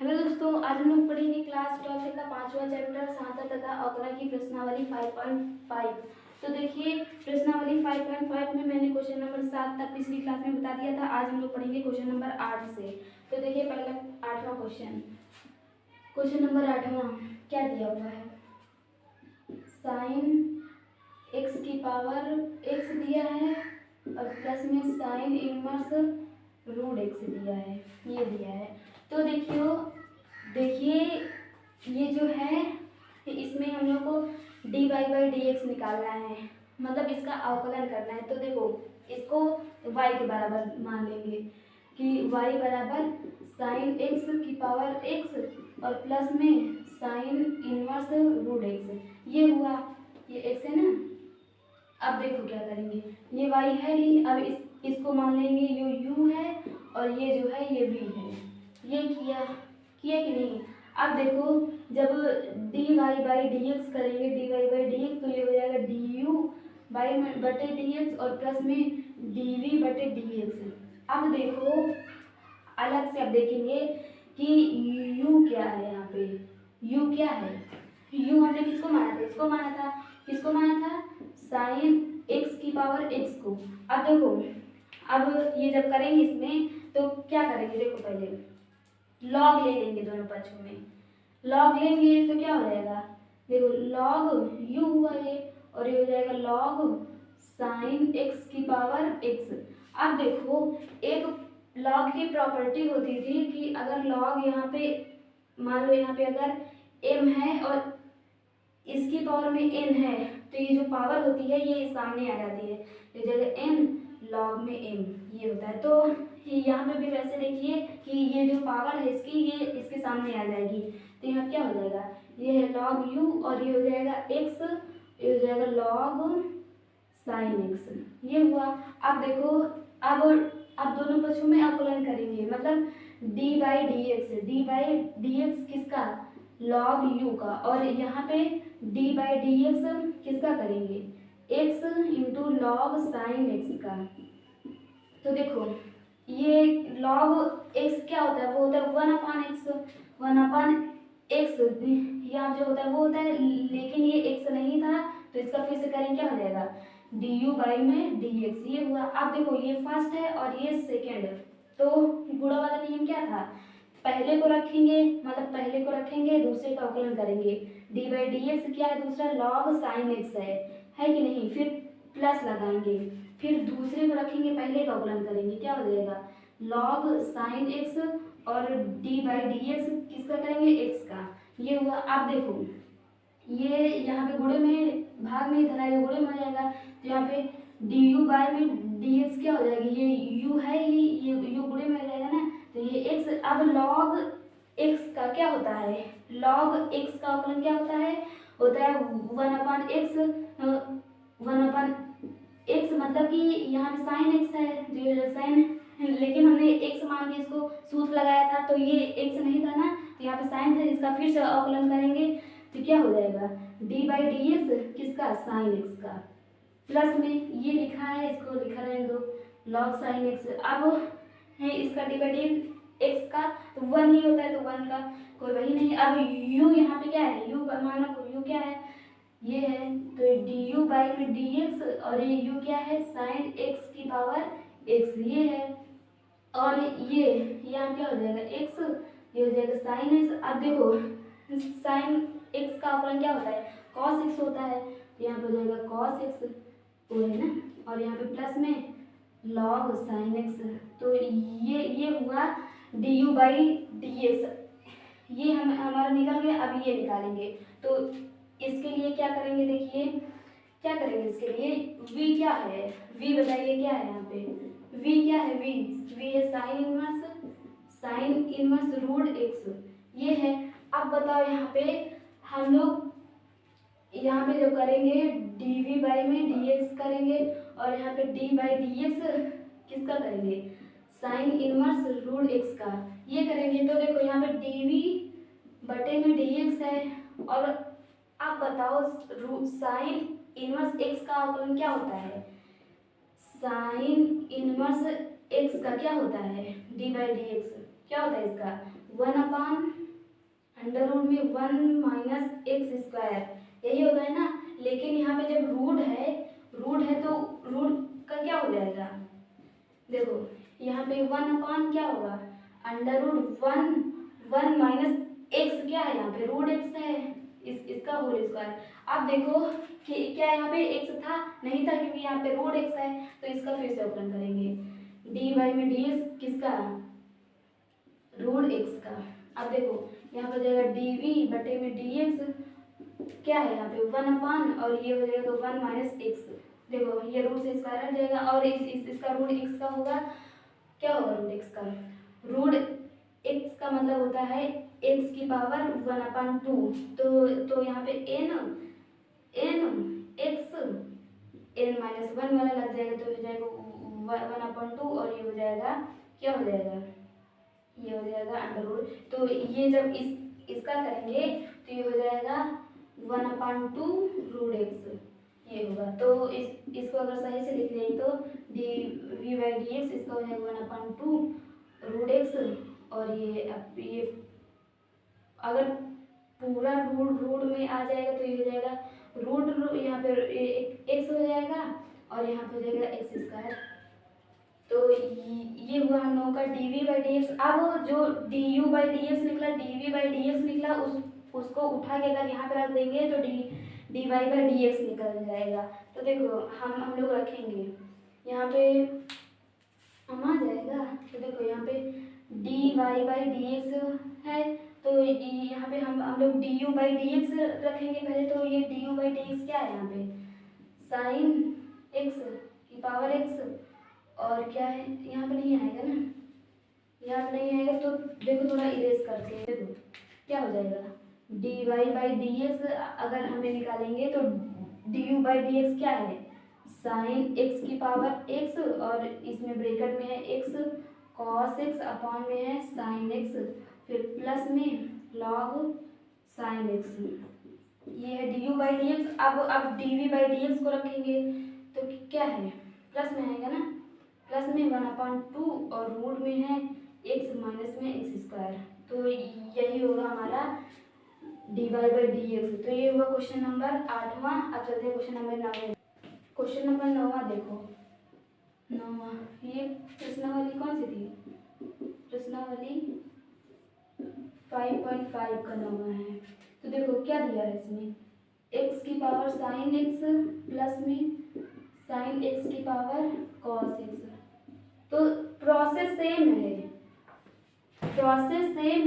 Hello दोस्तों, आज हम लोग पढ़ेंगे क्लास 12 का 5वां चैप्टर सांख्य तथा अवकलन की प्रश्नावली 5.5। तो देखिए, प्रश्नावली 5.5 में मैंने क्वेश्चन नंबर 7 तक पिछली क्लास में बता दिया था। आज हम लोग पढ़ेंगे क्वेश्चन नंबर 8 से। तो देखिए, पहला 8वां क्वेश्चन नंबर 8वां क्या दिया हुआ है। साइन एक्स की पावर एक्स दिया है और प्लस में साइन इनवर्स रूट एक्स दिया है, ये दिया है। तो देखिए ये जो है इसमें हम लोग को dy बाई डी एक्स निकालना है, मतलब इसका अवकलन करना है। तो देखो, इसको y के बराबर मान लेंगे कि y बराबर साइन एक्स की पावर x और प्लस में साइन इनवर्स रूट एक्स। ये हुआ, ये x है ना। अब देखो क्या करेंगे, ये y है ही, अब इसको मान लेंगे ये u है और ये जो है ये v है। ये किया कि नहीं। अब देखो, जब dy बाई डी एक्स करेंगे, dy बाई डी एक्स, तो ये हो जाएगा du बाई बटे डी एक्स और प्लस में dv बटे डी एक्स। अब देखो अलग से अब देखेंगे कि u क्या है। यहाँ पे u क्या है, u हमने किसको माना था, इसको माना था। किसको माना था, साइन एक्स की पावर एक्स को। अब देखो, अब ये जब करेंगे इसमें तो क्या करेंगे, देखो पहले लॉग ले लेंगे, दोनों पक्षों में लॉग लेंगे तो क्या हो जाएगा, देखो लॉग u हुआ ये, और ये हो जाएगा लॉग साइन एक्स की पावर एक्स। अब देखो, एक लॉग की प्रॉपर्टी होती थी कि अगर लॉग यहाँ पे मान लो, यहाँ पे अगर m है और इसकी पावर में n है, तो ये जो पावर होती है ये सामने आ जाती है, ये जगह n लॉग में m ये होता है। तो यहाँ पे भी वैसे देखिए कि ये जो पावर है इसकी, ये इसके सामने आ जाएगी। तो यहाँ क्या हो जाएगा, ये है लॉग u और ये हो जाएगा x, ये हो जाएगा लॉग साइन x। ये हुआ। अब देखो, अब दोनों पक्षों में अवकलन करेंगे, मतलब d बाई डी एक्स किसका, लॉग u का, और यहाँ पे d बाई डी एक्स किसका करेंगे, x into log sign x का। तो देखो, ये लॉग x क्या होता है, वो होता है 1/x यहाँ जो होता है वो होता है, लेकिन ये x नहीं था तो इसका फिर से करेंगे, क्या हो जाएगा du बाई में dx। ये हुआ। अब देखो, ये फर्स्ट है और ये सेकेंड, तो गुणा वाला नियम क्या था, पहले को रखेंगे, मतलब पहले को रखेंगे, दूसरे का अवकलन करेंगे। d बाई डी एक्स क्या है, दूसरा लॉग साइन एक्स है कि नहीं, फिर प्लस लगाएंगे, फिर दूसरे को रखेंगे, पहले का अवकलन करेंगे, क्या हो जाएगा लॉग साइन एक्स और d बाई डी एक्स किसका करेंगे, x का। ये हुआ। अब देखो, ये यहाँ पे गुणे में भाग में धरा है, गुणे में आ जाएगा, तो यहाँ पे du बाई में dx क्या हो जाएगी, ये u है ही, ये u गुणे में आ जाएगा ना, तो ये x। अब log x का क्या होता है, log x का अवकलन क्या होता है 1/x, 1/x, मतलब कि यहाँ पे साइन x है, जो साइन, लेकिन हमने x मान के इसको सूत्र लगाया था, तो ये x नहीं था ना, तो यहाँ पे साइन था, इसका फिर से अवकलन करेंगे तो क्या हो जाएगा d बाई डी एक्स किसका, साइन एक्स का, प्लस में ये लिखा है, इसको लिखा रहने दो लॉग साइन एक्स। अब है इसका d बाई डी एक्स का तो 1 ही होता है, तो 1 का कोई वही नहीं। अब u यहाँ पे क्या है, u माना u क्या है, ये है, तो du बाई में डी एक्स, और ये u क्या है, साइन एक्स की पावर x, ये है, और ये यहाँ क्या हो जाएगा x, ये हो जाएगा साइन एक्स। अब देखो, साइन x का अवकलन क्या होता है, cos x होता है, तो यहाँ पे हो जाएगा cos x, वो है ना, और यहाँ पे प्लस में log साइन x। तो ये हुआ du बाई डी एक्स, ये हमारा निकल गया। अब ये निकालेंगे, तो इसके लिए क्या करेंगे, देखिए क्या करेंगे इसके लिए, v क्या है, v बताइए क्या है, यहाँ पे v क्या है, v है साइन इनवर्स रूट x, ये है। अब बताओ, यहाँ पे हम लोग यहाँ पे जो करेंगे dv बाई में dx करेंगे, और यहाँ पे d बाई डी एक्स किसका करेंगे, साइन इनवर्स रूट x का, ये करेंगे। तो देखो, यहाँ पे dv बटे में dx है, और अब बताओ साइन इनवर्स x का अवकलन क्या होता है, साइन इनवर्स x का क्या होता है, d बाई डी एक्स क्या होता है इसका, 1/√में 1 - x², यही होता है ना। लेकिन यहाँ पे जब रूट है तो रूट का क्या हो जाएगा, देखो यहाँ पे 1 क्या होगा, √1 x क्या है, यहाँ पे √x है, इसका होल स्क्वायर। आप देखो कि क्या यहाँ पे x था, नहीं था, क्योंकि यहाँ पे √x है। तो इसका फिर से अवकलन करेंगे, dy में dx किसका, √x का। अब देखो यहाँ पर जाएगा dv बटे में dx क्या है, यहाँ पे 1 और ये हो जाएगा 1 - x। देखो ये रूट से स्क्वायर हट जाएगा और इसका √x का होगा, क्या होगा √x का, √x का मतलब होता है x⁻1/2। तो यहाँ पे n x n-1 वाला लग जाएगा, तो हो जाएगा 1/2 और ये हो जाएगा, क्या हो जाएगा, ये हो जाएगा √। तो ये जब इसका करेंगे तो ये हो जाएगा 1/2 √x, ये होगा। तो इसको अगर सही से लिख लें तो dv/dx इसका हो जाएगा 1/2 √x। और ये अगर पूरा रूट में आ जाएगा तो ये हो जाएगा रूट, यहाँ पे x हो जाएगा और यहाँ पे हो जाएगा x²। तो ये हुआ हम लोगों का dv/dx। अब जो du/dx निकला, उसको उठा के अगर यहाँ पे रख देंगे तो dy/dx निकल जाएगा। तो देखो हम लोग रखेंगे यहाँ पे, हम आ जाएगा। तो देखो यहाँ पे dy/dx है, तो यहाँ पे हम लोग du/dx रखेंगे पहले। तो ये du/dx क्या है, यहाँ पे sin x⁻x, और क्या है यहाँ पे नहीं आएगा ना, यहाँ पे नहीं आएगा। तो देखो थोड़ा इरेज करके देखो क्या हो जाएगा, dy/dx अगर हमें निकालेंगे तो du/dx क्या है, sin x⁻x, और इसमें ब्रैकेट में है x cos x अपॉन में है sin x, फिर प्लस में log sin x, ये है du/dx। अब dv/dx को रखेंगे तो क्या है, प्लस में आएगा ना, प्लस में 1/2 और रूट में है x माइनस में x²। तो यही होगा हमारा dy/dx। तो ये हुआ क्वेश्चन नंबर 8वां। अब चलते हैं क्वेश्चन नंबर 9। क्वेश्चन नंबर 9वां देखो, 9वां ये प्रश्नावली कौन सी थी, प्रश्नावली 5.5 का 9वां है। तो देखो क्या दिया है इसमें, x⁻ sin x प्लस में sin x⁻ cos x। तो प्रोसेस सेम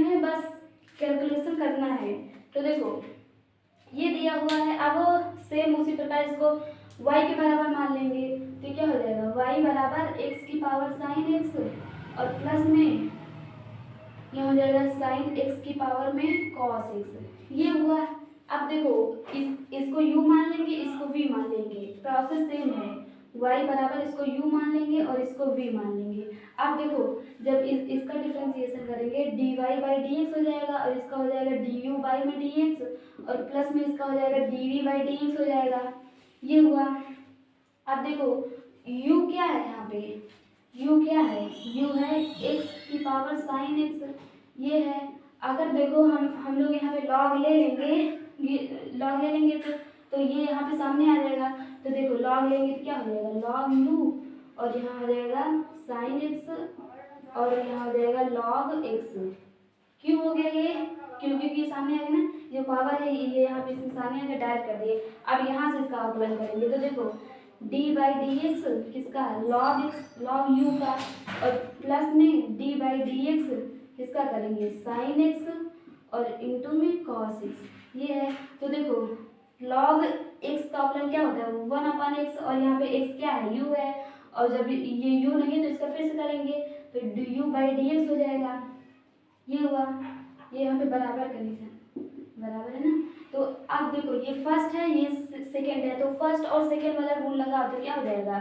है, बस कैलकुलेशन करना है। तो देखो ये दिया हुआ है, अब सेम उसी प्रकार इसको y के बराबर मान लेंगे। तो क्या हो जाएगा, y बराबर x⁻ sin x और प्लस में यह हो जाएगा sin x⁻ में cos x, ये हुआ। अब देखो इसको u मान लेंगे, इसको v मान लेंगे, प्रोसेस सेम है, y बराबर इसको u मान लेंगे और इसको v मान लेंगे। अब देखो जब इसका डिफरेंशिएशन करेंगे dy/dx हो जाएगा और इसका हो जाएगा du/dx और प्लस में इसका हो जाएगा dv/dx हो जाएगा, ये हुआ। अब देखो u क्या है, यहाँ पे u क्या है, u है x⁻ sin x, ये है। अगर देखो हम लोग यहाँ पे log ले लेंगे तो ये यहाँ पे सामने आ जाएगा। तो देखो log लेंगे तो क्या हो जाएगा, log u और यहाँ हो जाएगा sin x और यहाँ हो जाएगा log x। क्यों हो गया ये, क्योंकि ये सामने आ गया ना, जो पावर है ये यहाँ पे इसमें सामने आके डायरेक्ट कर दिए। अब यहाँ से इसका अवकलन करेंगे तो देखो d/dx किसका, log u का, और प्लस में d/dx किसका करेंगे, sin x और इंटू में cos x, ये है। तो देखो log x का अवकलन क्या होता है, 1/x, और यहाँ पे x क्या है, u है, और जब ये u नहीं है तो इसका फिर से करेंगे तो du/dx हो जाएगा, ये हुआ। ये यहाँ पे बराबर कंडीशन बराबर है ना। तो अब देखो ये फर्स्ट है, ये सेकंड है, तो फर्स्ट और सेकंड वाला रूल लगा तो क्या हो जाएगा,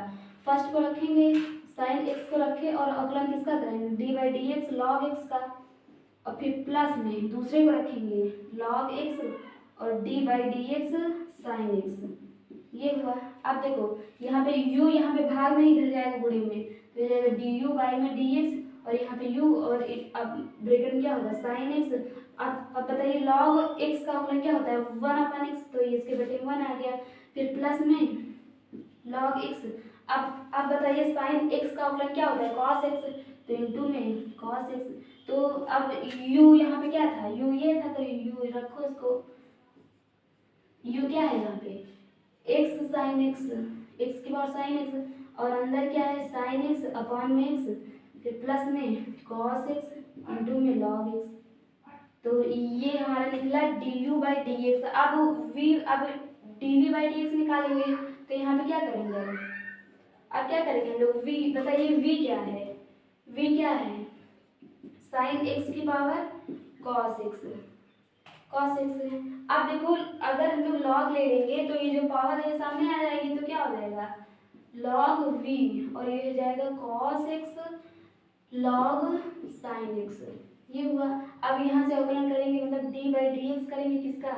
फर्स्ट को रखेंगे sin x को रखे और अवकलन किसका करेंगे, d/dx log x का, और फिर प्लस में दूसरे को रखेंगे log x और d/dx sin x, ये हुआ। अब देखो यहाँ पे u यहाँ पे भाग में इधर जाएगा गुणे में, तो जाएगा du/dx और यहाँ पे u और अब ब्रैकेट में क्या होगा साइन एक्स। अब बताइए लॉग एक्स का अवकलन क्या होता है 1/x, तो ये इसके बेटे में 1 आ गया। फिर प्लस में लॉग एक्स। अब बताइए साइन एक्स का अवकलन क्या होता है कॉस एक्स, तो इंटू में कॉस एक्स। तो अब u यहाँ पे क्या था u ये था, तो u रखो इसको। u क्या है यहाँ पे x साइन एक्स, एक्स की पावर साइन एक्स, और अंदर क्या है साइन एक्स अपॉन में एक्स, फिर प्लस में कॉस एक्स इंटू में लॉग एक्स। तो ये हमारा निकला du/dx। अब dv/dx निकालेंगे, तो यहाँ पे क्या करेंगे अब क्या करेंगे हम लोग v, बताइए v क्या है, v क्या है साइन एक्स की power cos x, cos x है। अब देखो अगर हम लोग लॉग ले लेंगे तो ये जो पावर है सामने आ जाएगी, तो क्या हो जाएगा लॉग v, और ये हो जाएगा cos x log sine x, ये हुआ। अब यहाँ से अवकलन करेंगे मतलब d/dx करेंगे किसका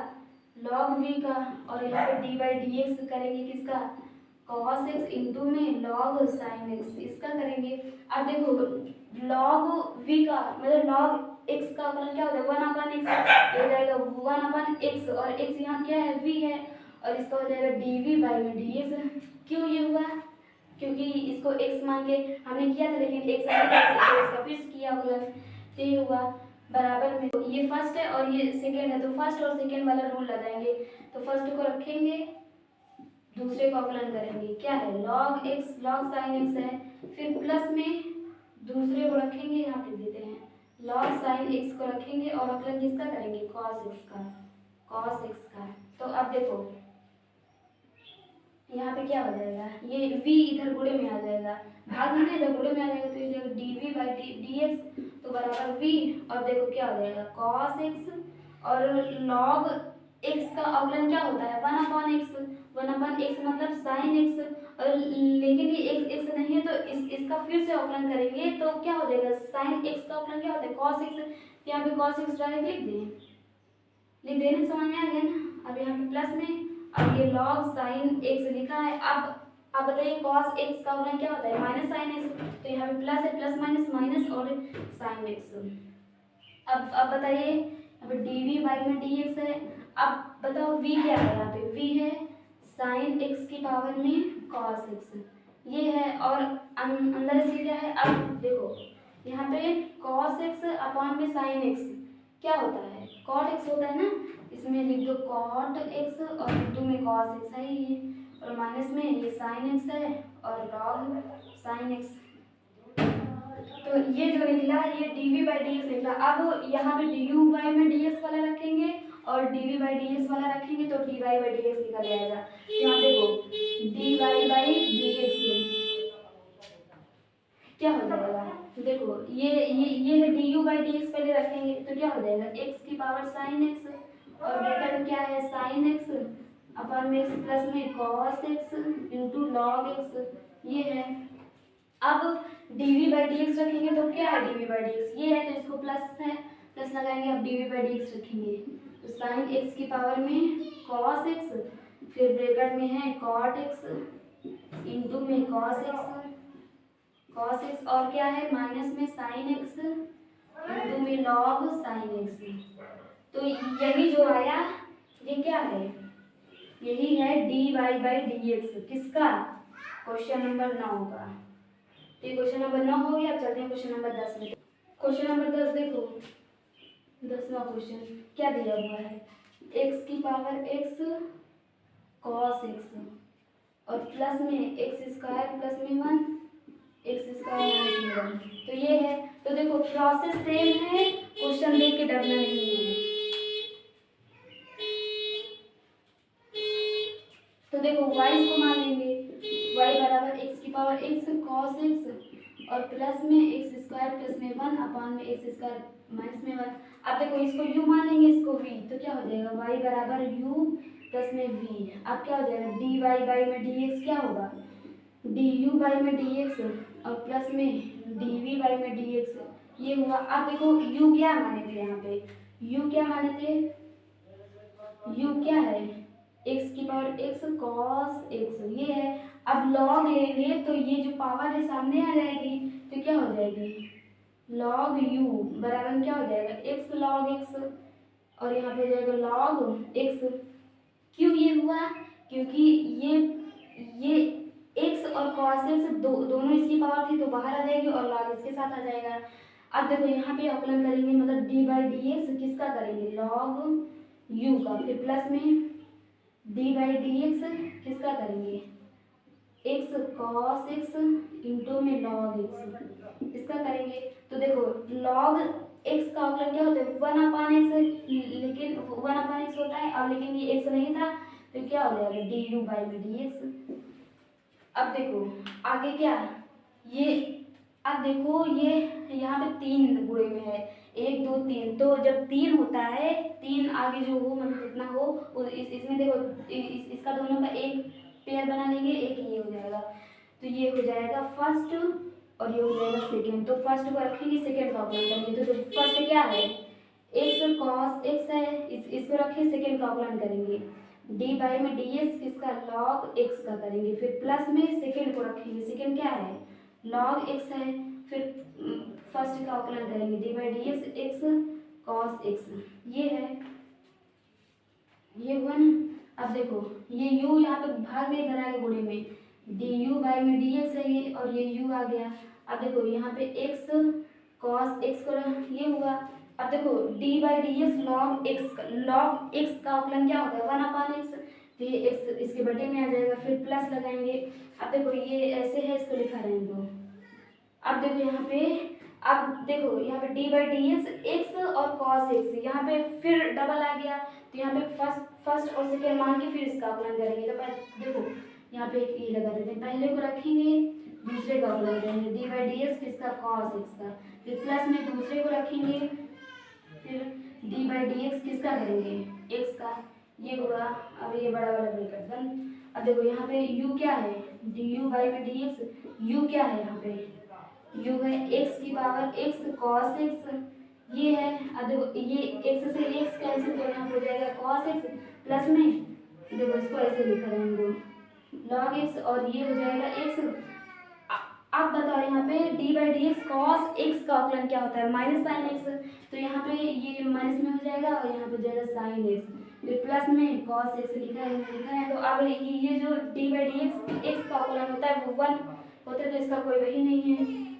लॉग v का, और यहाँ पे d/dx करेंगे किसका cos x इंटू में log sin x, इसका करेंगे। अब देखो log v का मतलब log x का अवकलन क्या होता है 1/x, ये हो जाएगा 1/x, और x यहाँ क्या है v है, और इसका हो जाएगा dv/dx। क्यों ये हुआ, क्योंकि इसको x मान के हमने किया था, लेकिन x इसका फिर किया अवकलन, तो ये हुआ बराबर में। ये फर्स्ट है और ये सेकेंड है, तो फर्स्ट और सेकेंड वाला रूल लगाएंगे। तो फर्स्ट को रखेंगे, दूसरे को अवकलन करेंगे, क्या है log x log sin x है, फिर प्लस में दूसरे को रखेंगे, यहाँ पे देते हैं log sin x को रखेंगे, और अवकलन किसका करेंगे cos x का, cos x का। तो अब देखो यहाँ पे क्या हो जाएगा, ये v इधर गुणे में आ जाएगा, भाग में इधर गुणे में आ जाएगा, तो ये जाएगा dv/dx, तो बराबर v, और देखो क्या हो जाएगा cos x, और log x का अवकलन क्या होता है 1/x, 1/x मतलब sin x, और लेकिन ये x नहीं है, तो इसका फिर से अवकलन करेंगे, तो क्या हो जाएगा sin x का अवकलन क्या होता है cos x, यहाँ पे cos x डायरेक्ट लिख देना, समझ में आ गया ना। अब यहाँ पे प्लस में, अब ये log sin x लिखा है। अब बताइए cos x का अवकलन क्या होता है माइनस sin x, तो यहाँ पे प्लस है, प्लस माइनस माइनस और sin x। अब बताइए यहाँ पे dv/dx है। अब बताओ v क्या है, यहाँ पे v है sin x की पावर में cos x, ये है, और अंदर से क्या है, अब देखो यहाँ पे cos x अपॉन में sin x क्या होता है cot x होता है ना, इसमें लिख दो cot x, और इंटू में cos x है ये, और माइनस में ये sin x है, और log sin x। तो ये जो निकला ये dv/dx निकला। अब यहाँ पे du/dx वाला रखेंगे और dv/dx वाला रखेंगे, तो dy/dx निकल जाएगा। यहाँ देखो dy/dx क्या हो जाएगा, देखो ये है du/dx पहले रखेंगे, तो क्या हो जाएगा x की पावर sin x, और ब्रैकेट में क्या है sin x अपॉन में x प्लस में cos x into log x, ये है। अब dv/dx रखेंगे, तो क्या है dv/dx ये है, तो इसको प्लस है, प्लस लगाएंगे, अब dv/dx रखेंगे, तो sin x की पावर में cos x, फिर ब्रैकेट में है cot x इंटू में cos x, और क्या है माइनस में sin x इंटू में log sin x। तो यही जो आया ये क्या है, यही है dy/dx किसका क्वेश्चन नंबर 9 का। तो क्वेश्चन नंबर 9 हो गया। अब चलते हैं क्वेश्चन नंबर 10 में। क्वेश्चन नंबर 10 देखो, 10वां क्वेश्चन क्या दिया हुआ है x की पावर x cos x, और प्लस में x² प्लस में 1 x² माइनस में 1, तो ये है। तो देखो प्रोसेस सेम है, क्वेश्चन देख के डरना नहीं है। तो देखो y को मान लेंगे, y बराबर x की पावर x cos x, और प्लस में x² प्लस में 1 अपॉन में x² माइनस में 1। अब देखो इसको u मान लेंगे, इसको v, तो क्या हो जाएगा y बराबर u प्लस में v। अब क्या हो जाएगा dy/dx क्या होगा du/dx, और प्लस में dv/dx, ये हुआ। अब देखो u क्या माने थे, यहाँ पे u क्या माने थे, u क्या है x की पावर x cos x, ये है। अब log लेंगे तो ये जो पावर है सामने आ जाएगी, तो क्या हो जाएगी लॉग यू बराबर क्या हो जाएगा, एक्स लॉग एक्स, और यहाँ पे जाएगा लॉग एक्स। क्यों ये हुआ, क्योंकि ये एक्स और कॉस एक्स दोनों इसकी पावर थी तो बाहर आ जाएगी और लॉग इसके साथ आ जाएगा। अब देखो यहाँ पे अवकलन करेंगे, मतलब डी बाई डी एक्स किसका करेंगे, लॉग यू का, फिर प्लस में डी बाई डी एक्स किसका करेंगे, एक्स कॉस एक्स इंटू में लॉग एक्स इसका करेंगे। तो देखो लॉग एक्स का अवकलन क्या होता है, 1/x, लेकिन 1/x होता है और लेकिन ये x नहीं था तो क्या हो जाएगा डी यू बाई में डी एक्स। अब देखो आगे क्या, ये अब देखो ये यहाँ पे 3 गुणे में है, 1 2 3, तो जब 3 होता है 3 आगे जो हो मतलब जितना हो इसमें देखो इसका दोनों का एक पेयर बना लेंगे, एक ये हो जाएगा, तो ये हो जाएगा फर्स्ट और ये हो जाएगा सेकेंड। तो फर्स्ट को रखेंगे, सेकेंड का अवकलन करेंगे। तो फर्स्ट क्या है, एक्स कॉस एक्स है, इसको रखें, सेकेंड का अवकलन करेंगे, डी बाई में डी एक्स किसका, लॉग एक्स का करेंगे, फिर प्लस में सेकेंड को रखेंगे, सेकेंड क्या है लॉग एक्स है, फिर फर्स्ट का अवकलन करेंगे, D by D x x cos x, ये है, ये हुआ ना। अब देखो ये u यहाँ पे भाग में इधर आएगा गुणे में, डी यू बाई में डी एक्स है ये, और ये u आ गया। अब देखो यहाँ पे x कॉस x को ये हुआ। अब देखो d by D x log x का अवकलन क्या होता है 1/x, तो ये x इसके बटे में आ जाएगा, फिर प्लस लगाएंगे। अब देखो ये ऐसे है, इसको लिखा रहने दो। अब देखो यहाँ पे डी बाई डी एक्स और कॉस एक्स, यहाँ पे फिर डबल आ गया, तो यहाँ पे फर्स्ट और सेकेंड मान के फिर इसका अवकलन करेंगे। तो देखो यहाँ पे एक ये लगा देते हैं, पहले को रखेंगे दूसरे का अवकलन करेंगे, डी बाई डी एक्स किसका, कॉस एक्स का, फिर प्लस में दूसरे को रखेंगे, फिर डी बाई डी एक्स किसका करेंगे, एक्स का, ये हुआ। अब ये बड़ा वाला ब्रैकेट बंद। अब देखो यहाँ पे u क्या है, डी यू बाई में डी एक्स, u क्या है यहाँ पे, u है x की पावर x cos x, ये है। अब देखो ये x से x कैंसिल तो यहाँ हो जाएगा cos x, प्लस में देखो इसको ऐसे लिखा रहेंगे log x, और ये हो जाएगा x। अब बताओ यहाँ पे d by D x cos x का अवकलन क्या होता है, माइनस साइन एक्स, तो यहाँ पे ये माइनस में हो जाएगा और यहाँ पे जाएगा साइन एक्स, फिर प्लस में कॉस एक्स लिखा है। तो अब ये जो d बाई डी एक्स का अवकलन होता है वो 1 होता है, तो इसका कोई वही नहीं है,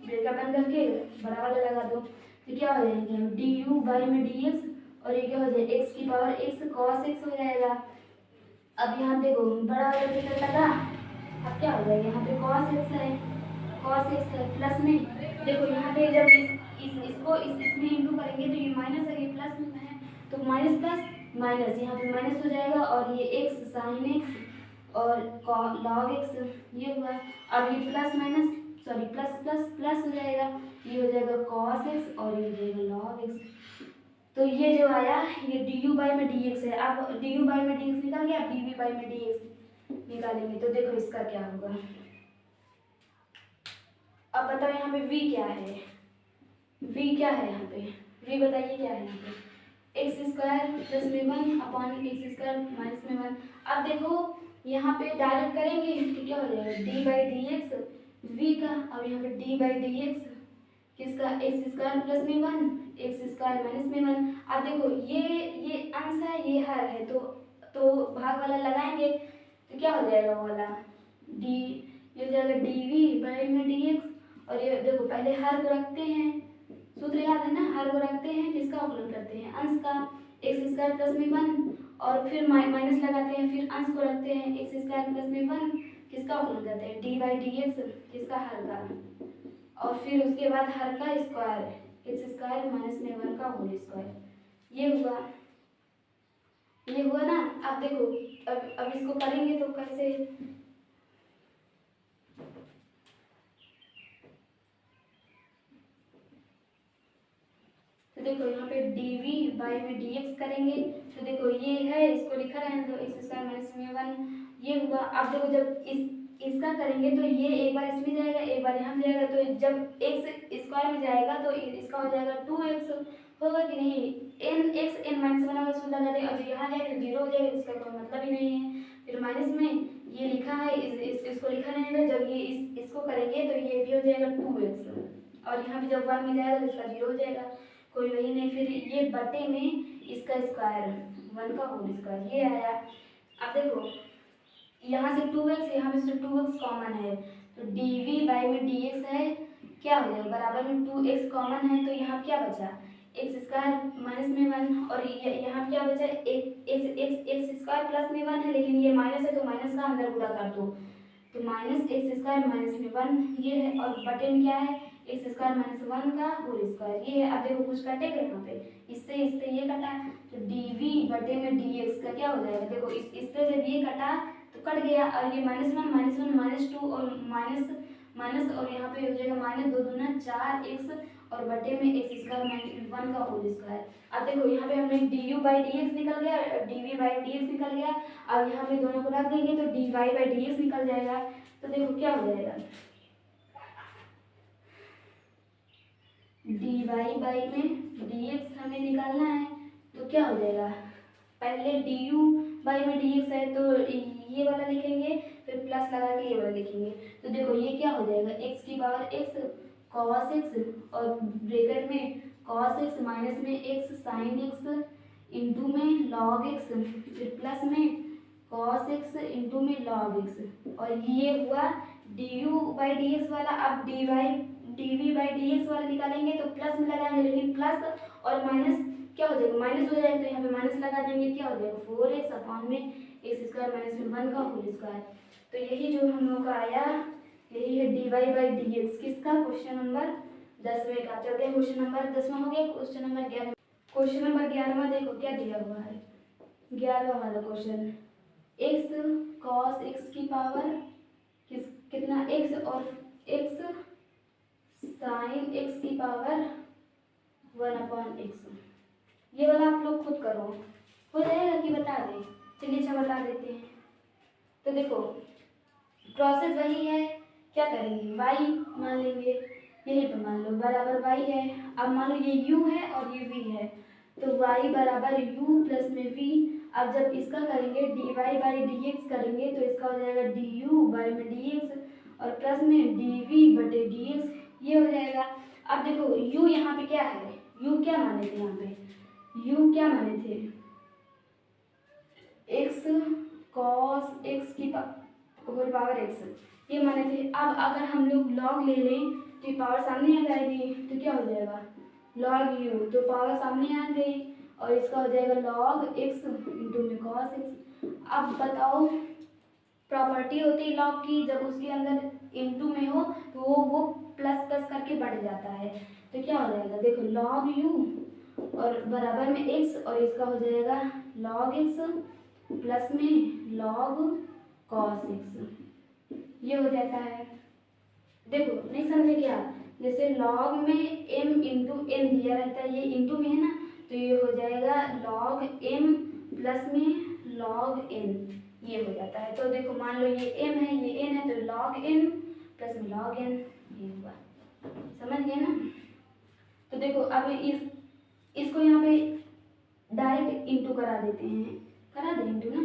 ब्रेकअप बंद करके बड़ा वाला लगा दो, तो क्या हो जाएंगे डी यू बाई में डी एक्स, और ये क्या हो जाएगा एक्स की पावर एक्स कॉस एक्स हो जाएगा। अब यहाँ देखो बड़ा वाला ब्रेकअप लगा, अब क्या हो जाएगा यहाँ पे कॉस एक्स है, कॉस एक्स है, प्लस में देखो यहाँ पे जब इसको इसमें इंटू करेंगे तो ये माइनस है, ये प्लस में है, तो माइनस प्लस माइनस यहाँ पे माइनस हो जाएगा, और ये एक्स साइन एक्स और लॉग एक्स, ये हुआ। अब ये plus minus sorry plus plus plus हो जाएगा, ये हो जाएगा कॉस एक्स और ये हो जाएगा लॉग एक्स। तो ये जो आया ये डी यू बाई में डी एक्स है। अब डी यू बाई में डी एक्स निकाल गया, अब डी वी बाई में डी एक्स निकालेंगे, तो देखो इसका क्या होगा। अब बताओ यहाँ पे v क्या है, v क्या है यहाँ पे, v बताइए क्या है यहाँ पे, एक्स स्क्वायर प्लस में 1 अपॉन एक्स स्क्वायर माइनस में 1। अब देखो यहाँ पे डायरेक्ट करेंगे तो क्या हो जाएगा d by D x v का, अब यहाँ पे d बाई डी एक्स किसका, एक्स स्क्वायर प्लस में 1 एक्स स्क्वायर माइनस में 1। अब देखो ये अंश है ये हर है, तो भाग वाला लगाएंगे तो क्या हो जाएगा वो वाला डी, ये हो जाएगा डी वी बाई में डी एक्स, और ये देखो पहले हर को रखते हैं, सूत्र याद है ना, हर को रखते हैं किसका अवकलन करते हैं अंश का, एक्स स्क्वायर प्लस में 1 और फिर माइनस लगाते हैं, फिर अंश को रखते हैं एक्स स्क्वायर प्लस में 1 किसका अवकलन करते हैं डी बाई डी एक्स किसका, हर का, और फिर उसके बाद हर का स्क्वायर एक्स स्क्वायर माइनस में 1 का होल स्क्वायर, ये हुआ ना। अब देखो अब इसको करेंगे तो कैसे, तो देखो यहाँ पे dv बाई में dx करेंगे, तो देखो ये है इसको लिखा रहे हैं तो एक्स स्क्वायर माइनस में 1 ये हुआ। अब देखो जब इसका करेंगे तो ये एक बार इसमें जाएगा एक बार यहाँ जाएगा, तो जब x स्क्वायर में जाएगा तो इसका हो जाएगा 2x होगा कि नहीं, n x n माइनस 1 उसको लगा दें, और जो यहाँ जाएगा 0 हो जाएगा, इसका कोई मतलब ही नहीं है। फिर माइनस में ये लिखा है इसको लिखा रहेगा, जब ये इसको करेंगे तो ये भी हो जाएगा 2x और यहाँ पे जब 1 में जाएगा तो इसका 0 हो जाएगा, कोई वही नहीं। फिर ये बटे में इसका स्क्वायर 1 का होल स्क्वायर ये आया। अब देखो यहाँ से 2x यहाँ पे से 2x कॉमन है तो dv बाई में dx है क्या हो जाएगा बराबर में 2x कॉमन है तो यहाँ क्या बचा एक्स स्क्वायर माइनस में 1 और यहाँ क्या बचा एक्स स्क्वायर प्लस में 1 है, लेकिन ये माइनस है तो माइनस का अंदर गुणा कर दो तो माइनस एक्स स्क्वायर माइनस में 1 ये है और बटे में क्या है एक्स स्क्वायर माइनस 1 का होल स्क्वायर ये है। अब देखो कुछ कटेगा यहाँ पे इससे इससे ये कटा तो dv बटे में dx का क्या हो जाएगा देखो इससे जब ये कटा तो कट गया और ये माइनस 2 और माइनस और यहाँ पे हो जाएगा माइनस 2 दूना 4x और बटे में एक्स स्क्वायर माइनस 1 का होल स्क्वायर। अब देखो यहाँ पे हमने du बाई dx निकल गया dv बाई dx निकल गया। अब यहाँ पे दोनों को रख देंगे तो dy बाई dx निकल जाएगा। तो देखो क्या हो जाएगा dy बाई में dx हमें निकालना है तो क्या हो जाएगा पहले du बाई में dx है तो ये वाला लिखेंगे फिर प्लस लगा के ये वाला लिखेंगे तो देखो ये क्या हो जाएगा x की पावर x cos x और ब्रैकेट में cos x माइनस में x sin x इंटू में log x फिर प्लस में cos x इंटू में log x और ये हुआ du बाई dx वाला। अब dv बाई dx वाला निकालेंगे तो प्लस में लगाएंगे लेकिन प्लस और माइनस क्या हो जाएगा माइनस हो जाएगा तो यहाँ पे माइनस लगा देंगे क्या हो जाएगा 4x अपॉन में एक्स स्क्वायर माइनस में 1 का होल स्क्वायर। तो यही जो हम लोग का आया यही है dy बाई dx किसका क्वेश्चन नंबर 10वें का। चलते हैं क्वेश्चन नंबर 10वां हो गया। क्वेश्चन नंबर 11 क्वेश्चन नंबर 11वां देखो क्या दिया हुआ है 11वां वाला क्वेश्चन x cos x की पावर कितना x और x sin x की पावर 1 अपॉन x ये वाला आप लोग खुद करो हो जाएगा कि बता दें। चलिए अच्छा बता देते हैं। तो देखो प्रोसेस वही है क्या करेंगे y मान लेंगे यही पे मान लो बराबर y है। अब मान लो ये u है और ये v है तो y बराबर u प्लस में v। अब जब इसका करेंगे dy बाई dx करेंगे तो इसका हो जाएगा du बाई में dx और प्लस में dv बटे dx ये हो जाएगा। अब देखो u यहाँ पे क्या है u क्या माने थे यहाँ पे u क्या माने थे x cos x की होल पावर x ये माने थे। अब अगर हम लोग log ले लें तो ये पावर सामने आ जाएगी तो क्या हो जाएगा log u तो पावर सामने आ गई और इसका हो जाएगा log x इंटू में cos x। अब बताओ प्रॉपर्टी होती है log की जब उसके अंदर इंटू में हो तो वो प्लस प्लस करके बढ़ जाता है तो क्या हो जाएगा देखो log u और बराबर में x और इसका हो जाएगा log x प्लस में log cos x ये हो जाता है। देखो नहीं समझे क्या जैसे log में m इंटू n दिया रहता है ये इंटू में है ना तो ये हो जाएगा log m प्लस में log n ये हो जाता है। तो देखो मान लो ये m है ये n है तो log m प्लस में log n ये हुआ समझ गए ना। तो देखो अब इसको यहाँ पे डायरेक्ट इंटू करा देते हैं करा दें इंटू ना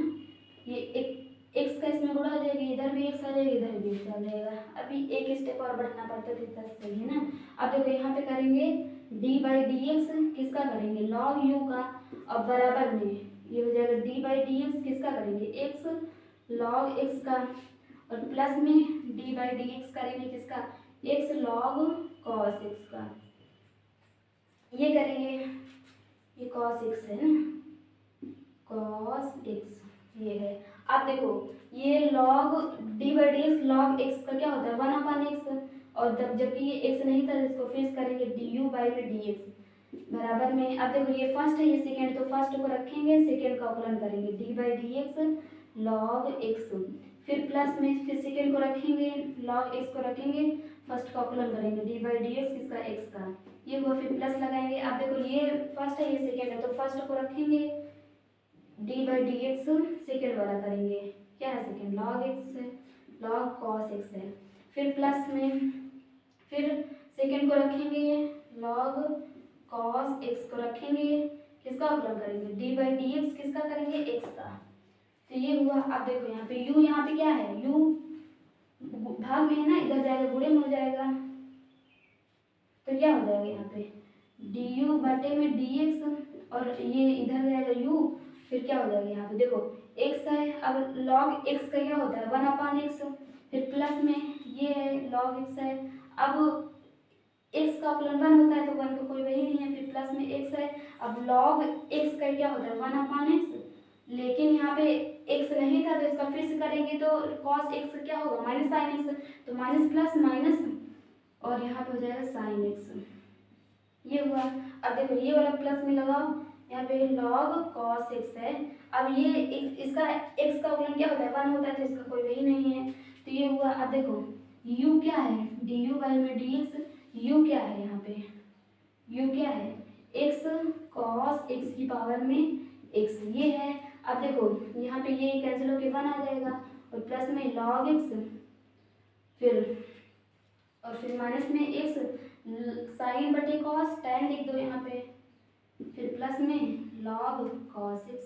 ये एक एक्स का इसमें गुणा हो जाएगा इधर भी एक्स आ जाएगा इधर भी एक्स आ जाएगा। अभी एक स्टेप और बढ़ना पड़ता है इतना सही है ना। अब देखो यहाँ पे करेंगे डी बाई डी एक्स किसका करेंगे लॉग यू का और बराबर में ये हो जाएगा डी बाई डी एक्स किसका करेंगे एक्स लॉग एक्स का और प्लस में डी बाई डी एक्स करेंगे किसका एक्स लॉग कॉस एक्स का ये करेंगे ये कॉस एक्स है ना कॉस एक्स ये है। अब देखो ये log D by D x log x का क्या होता है 1 अपॉन एक्स और जबकि ये एक्स नहीं था इसको फिर करेंगे डी यू बाई में डी एक्स बराबर में। अब देखो ये फर्स्ट है ये सेकेंड तो फर्स्ट को रखेंगे सेकेंड का अवकलन करेंगे D by D x log x फिर प्लस में फिर सेकेंड को रखेंगे लॉग एक्स को रखेंगे फर्स्ट का अवकलन करेंगे डी बाई डी एक्स किसका एक्स का ये हुआ फिर प्लस लगाएंगे। अब देखो ये फर्स्ट है ये सेकेंड है तो फर्स्ट को रखेंगे D by D x second वाला करेंगे क्या है सेकेंड लॉग एक्स है लॉग कॉस एक्स है फिर प्लस में फिर सेकेंड को रखेंगे लॉग कॉस एक्स को रखेंगे किसका अवकलन करेंगे डी बाई डी एक्स किसका करेंगे एक्स का तो ये हुआ। अब देखो यहाँ पे u यहाँ पे क्या है u भाग में है ना इधर जाएगा गुणे में हो जाएगा तो क्या हो जाएगा यहाँ पे डी यू बटे में डी एक्स और ये इधर जाएगा यू, फिर क्या हो जाएगा यहाँ पे देखो एक्स है, अब लॉग एक्स का क्या होता है 1/x, फिर प्लस में ये है लॉग एक्स है, अब एक्स का अपलन 1 होता है तो 1 का कोई वही नहीं है, फिर प्लस में एक्स है, अब लॉग एक्स का क्या होता है 1/x, लेकिन यहाँ पे x नहीं था तो इसका फिर से करेंगे तो cos x क्या होगा माइनस साइन एक्स, तो माइनस प्लस माइनस और यहाँ पे हो जाएगा साइन एक्स, ये हुआ। अब देखो ये वाला प्लस में लगाओ, यहाँ पे log cos x है, अब ये इसका x का अवकलन क्या होता है 1 होता है तो इसका कोई वही नहीं है, तो ये हुआ। अब देखो u क्या है डी यू बाई में डी एक्स, u क्या है यहाँ पे u क्या है x cos x की पावर में x ये है। अब देखो यहाँ पे ये कैंसिल होके 1 आ जाएगा और प्लस में log x फिर माइनस में x साइन बटे cos tan लिख दो यहाँ पे, फिर प्लस में log cos x,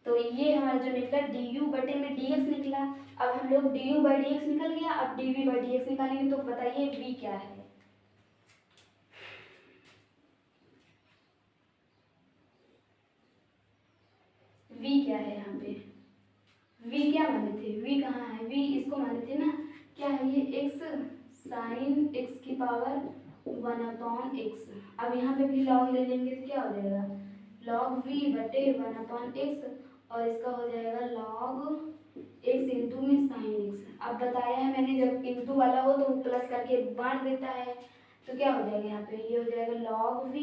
तो ये हमारा जो निकला डी यू बटे में डी एक्स निकला। अब हम लोग d u by D x निकल गया, अब d v by D x निकालेंगे, तो बताइए v क्या है। v क्या है यहाँ पे v क्या माने थे, v कहाँ है v इसको माने थे ना, क्या है ये x साइन x की पावर 1/x, अब यहाँ पे भी log ले लेंगे तो क्या हो जाएगा log v बटे 1/x और इसका हो जाएगा log x इंटू में साइन x। अब बताया है मैंने जब इंटू वाला हो तो प्लस करके बांट देता है, तो क्या हो जाएगा यहाँ पे ये हो जाएगा log v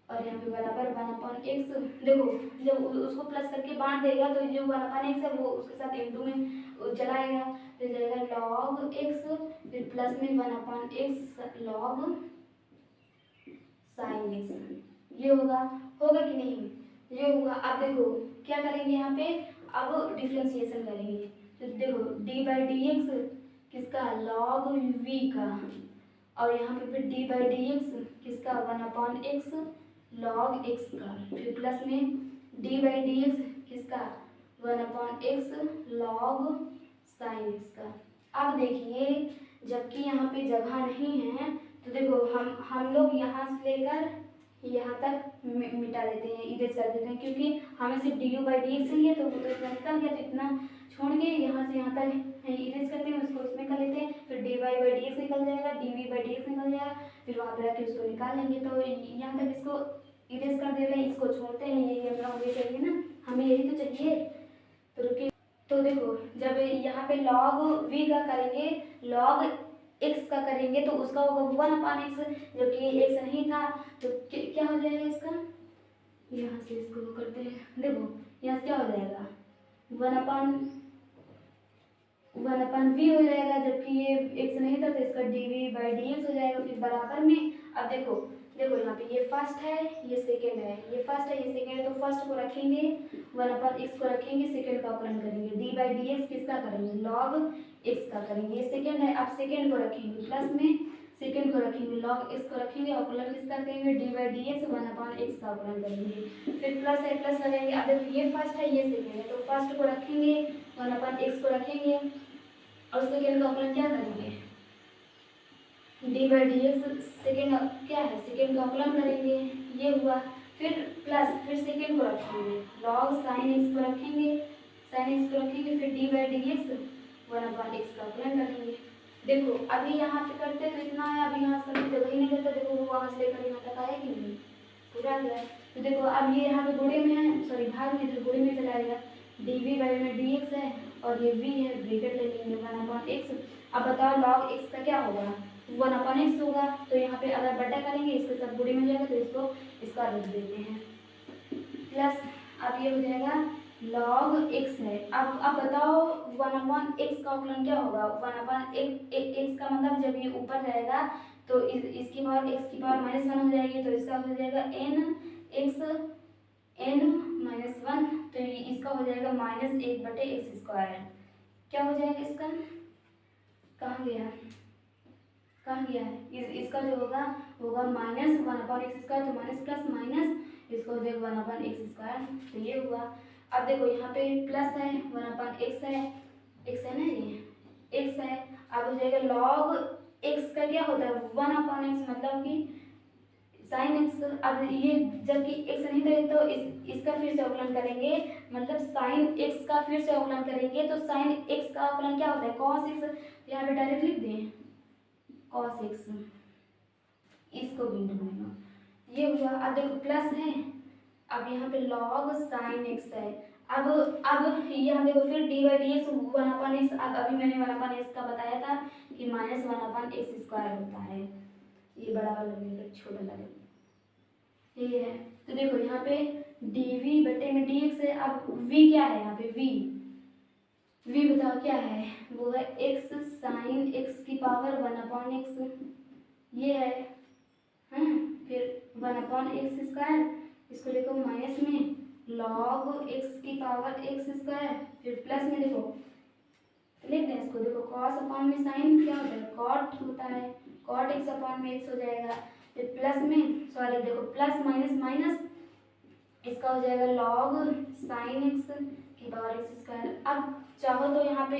और यहाँ पे बराबर 1/x, देखो जब उसको प्लस करके बांट देगा तो जो 1/x है वो उसके साथ इंटू में चलाएगा, तो जाएगा log x फिर प्लस में 1/x log साइन x, ये होगा कि नहीं, ये होगा। अब देखो क्या करेंगे यहाँ पे, अब डिफ्रेंशिएशन करेंगे, तो देखो d बाई डी एक्स किसका log v का, और यहाँ पे फिर d बाई डी एक्स किसका 1/x log x का, फिर प्लस में d बाई डी एक्स किसका 1/x log साइन x का। अब देखिए जबकि यहाँ पे जगह नहीं है तो देखो हम लोग यहाँ से लेकर यहाँ तक मिटा देते हैं, इरेज कर देते हैं, क्योंकि हमें सिर्फ D u by D x चाहिए तो वो तो इतना निकल गया, तो इतना छोड़ के यहाँ से यहाँ तक इरेज करते हैं, उसको इसमें कर लेते हैं, फिर d Y by D x निकल जाएगा, d v by D x निकल जाएगा, फिर वहाँ पर आके उसको निकाल लेंगे, तो यहाँ तक इसको इरेज कर दे रहे हैं, इसको छोड़ते हैं, ये अपना मुझे चाहिए ना, हमें यही तो चाहिए। तो रुकिए, तो देखो जब यहाँ पे log v का करेंगे log x का करेंगे तो उसका होगा 1/x, जबकि x नहीं था तो क्या हो जाएगा इसका, यहाँ से इसको करते हैं, देखो यहाँ से क्या हो जाएगा 1/v हो जाएगा, जबकि ये x नहीं था तो इसका dv बाई dx हो जाएगा, फिर बराबर में। अब देखो यहाँ पे ये फर्स्ट है ये सेकंड है, ये फर्स्ट है ये सेकंड है, तो फर्स्ट को रखेंगे 1/x को रखेंगे, सेकंड का अपलन करेंगे, d बाई डी एक्स किसका करेंगे log x का करेंगे, ये सेकंड है, अब सेकंड को रखेंगे प्लस में, सेकंड को रखेंगे log x को रखेंगे, अपलन किसका करेंगे d by D x 1/x का अपलन करेंगे, फिर प्लस है प्लस लगाएंगे। अब देखो ये फर्स्ट है ये सेकंड है, तो फर्स्ट को रखेंगे 1/x को रखेंगे और सेकंड का अपलन क्या करेंगे d by D x, second क्या है सेकेंड का अपलन करेंगे, ये हुआ, फिर प्लस फिर सेकेंड को रखेंगे log साइन x को रखेंगे, फिर d by D x 1/x का अपलन करेंगे। देखो अभी यहाँ पे करते तो इतना है, अभी यहाँ से करते तो वही नहीं करते, देखो वो वहाँ से लेकर यहाँ तक आया कि नहीं पूरा गया। तो देखो अब ये यहाँ पे गुणे में है, सॉरी भाग में, तो गुणे में चला गया, डी वी बाई में डी एक्स है और ये v है, ब्रैकेट ले लेंगे 1/x। अब बताओ log x का क्या होगा 1/x होगा, तो यहाँ पे अगर बटा करेंगे इसके साथ गुणे में जाएगा तो इसको इसका रख देते हैं प्लस, अब ये हो जाएगा log x है। अब बताओ 1/x का अवकलन क्या होगा, 1/x का मतलब जब ये ऊपर जाएगा तो इसकी पावर x की पावर -1 हो जाएगी, तो इसका हो जाएगा n-1, तो इसका हो जाएगा -1/x²। क्या हो जाएगा इसका, कहाँ गया इसका जो होगा -1/x², तो माइनस प्लस माइनस इसको हो जाएगा 1/x², तो ये हुआ। अब देखो यहाँ पे प्लस है 1/x है, x है ना, ये x है, अब हो जाएगा log एक्स का क्या होता है 1/x, मतलब कि साइन एक्स। अब ये जबकि एक्स नहीं दे तो इसका फिर से अवकलन करेंगे, मतलब साइन एक्स का फिर से अवकलन करेंगे तो साइन एक्स का अवकलन क्या होता है कॉस एक्स। यहाँ पे डायरेक्ट लिख दें कॉस एक्स, इसको भी ढूंढना, ये हुआ। अब देखो प्लस है, अब यहाँ पे लॉग साइन एक्स है। अब यहाँ देखो फिर D by D x 1/x। अब अभी मैंने 1/x का बताया था कि -1/x² होता है। ये बड़ा वाला लगेगा छोटा लगेगा, ये है। तो देखो यहाँ पे dv बटे में dx है। अब v क्या है यहाँ पे v बताओ क्या है, वो है x साइन x की पावर 1/x, ये है। फिर 1/x², इसको देखो माइनस में log x की पावर x², फिर प्लस में देखो लिख दें इसको, देखो cos अपॉन में साइन क्या होता है cot होता है, cot x अपॉन में x हो जाएगा। फिर प्लस में सॉरी देखो प्लस माइनस माइनस, इसका हो जाएगा log साइन x की पावर x²। अब चाहो तो यहाँ पे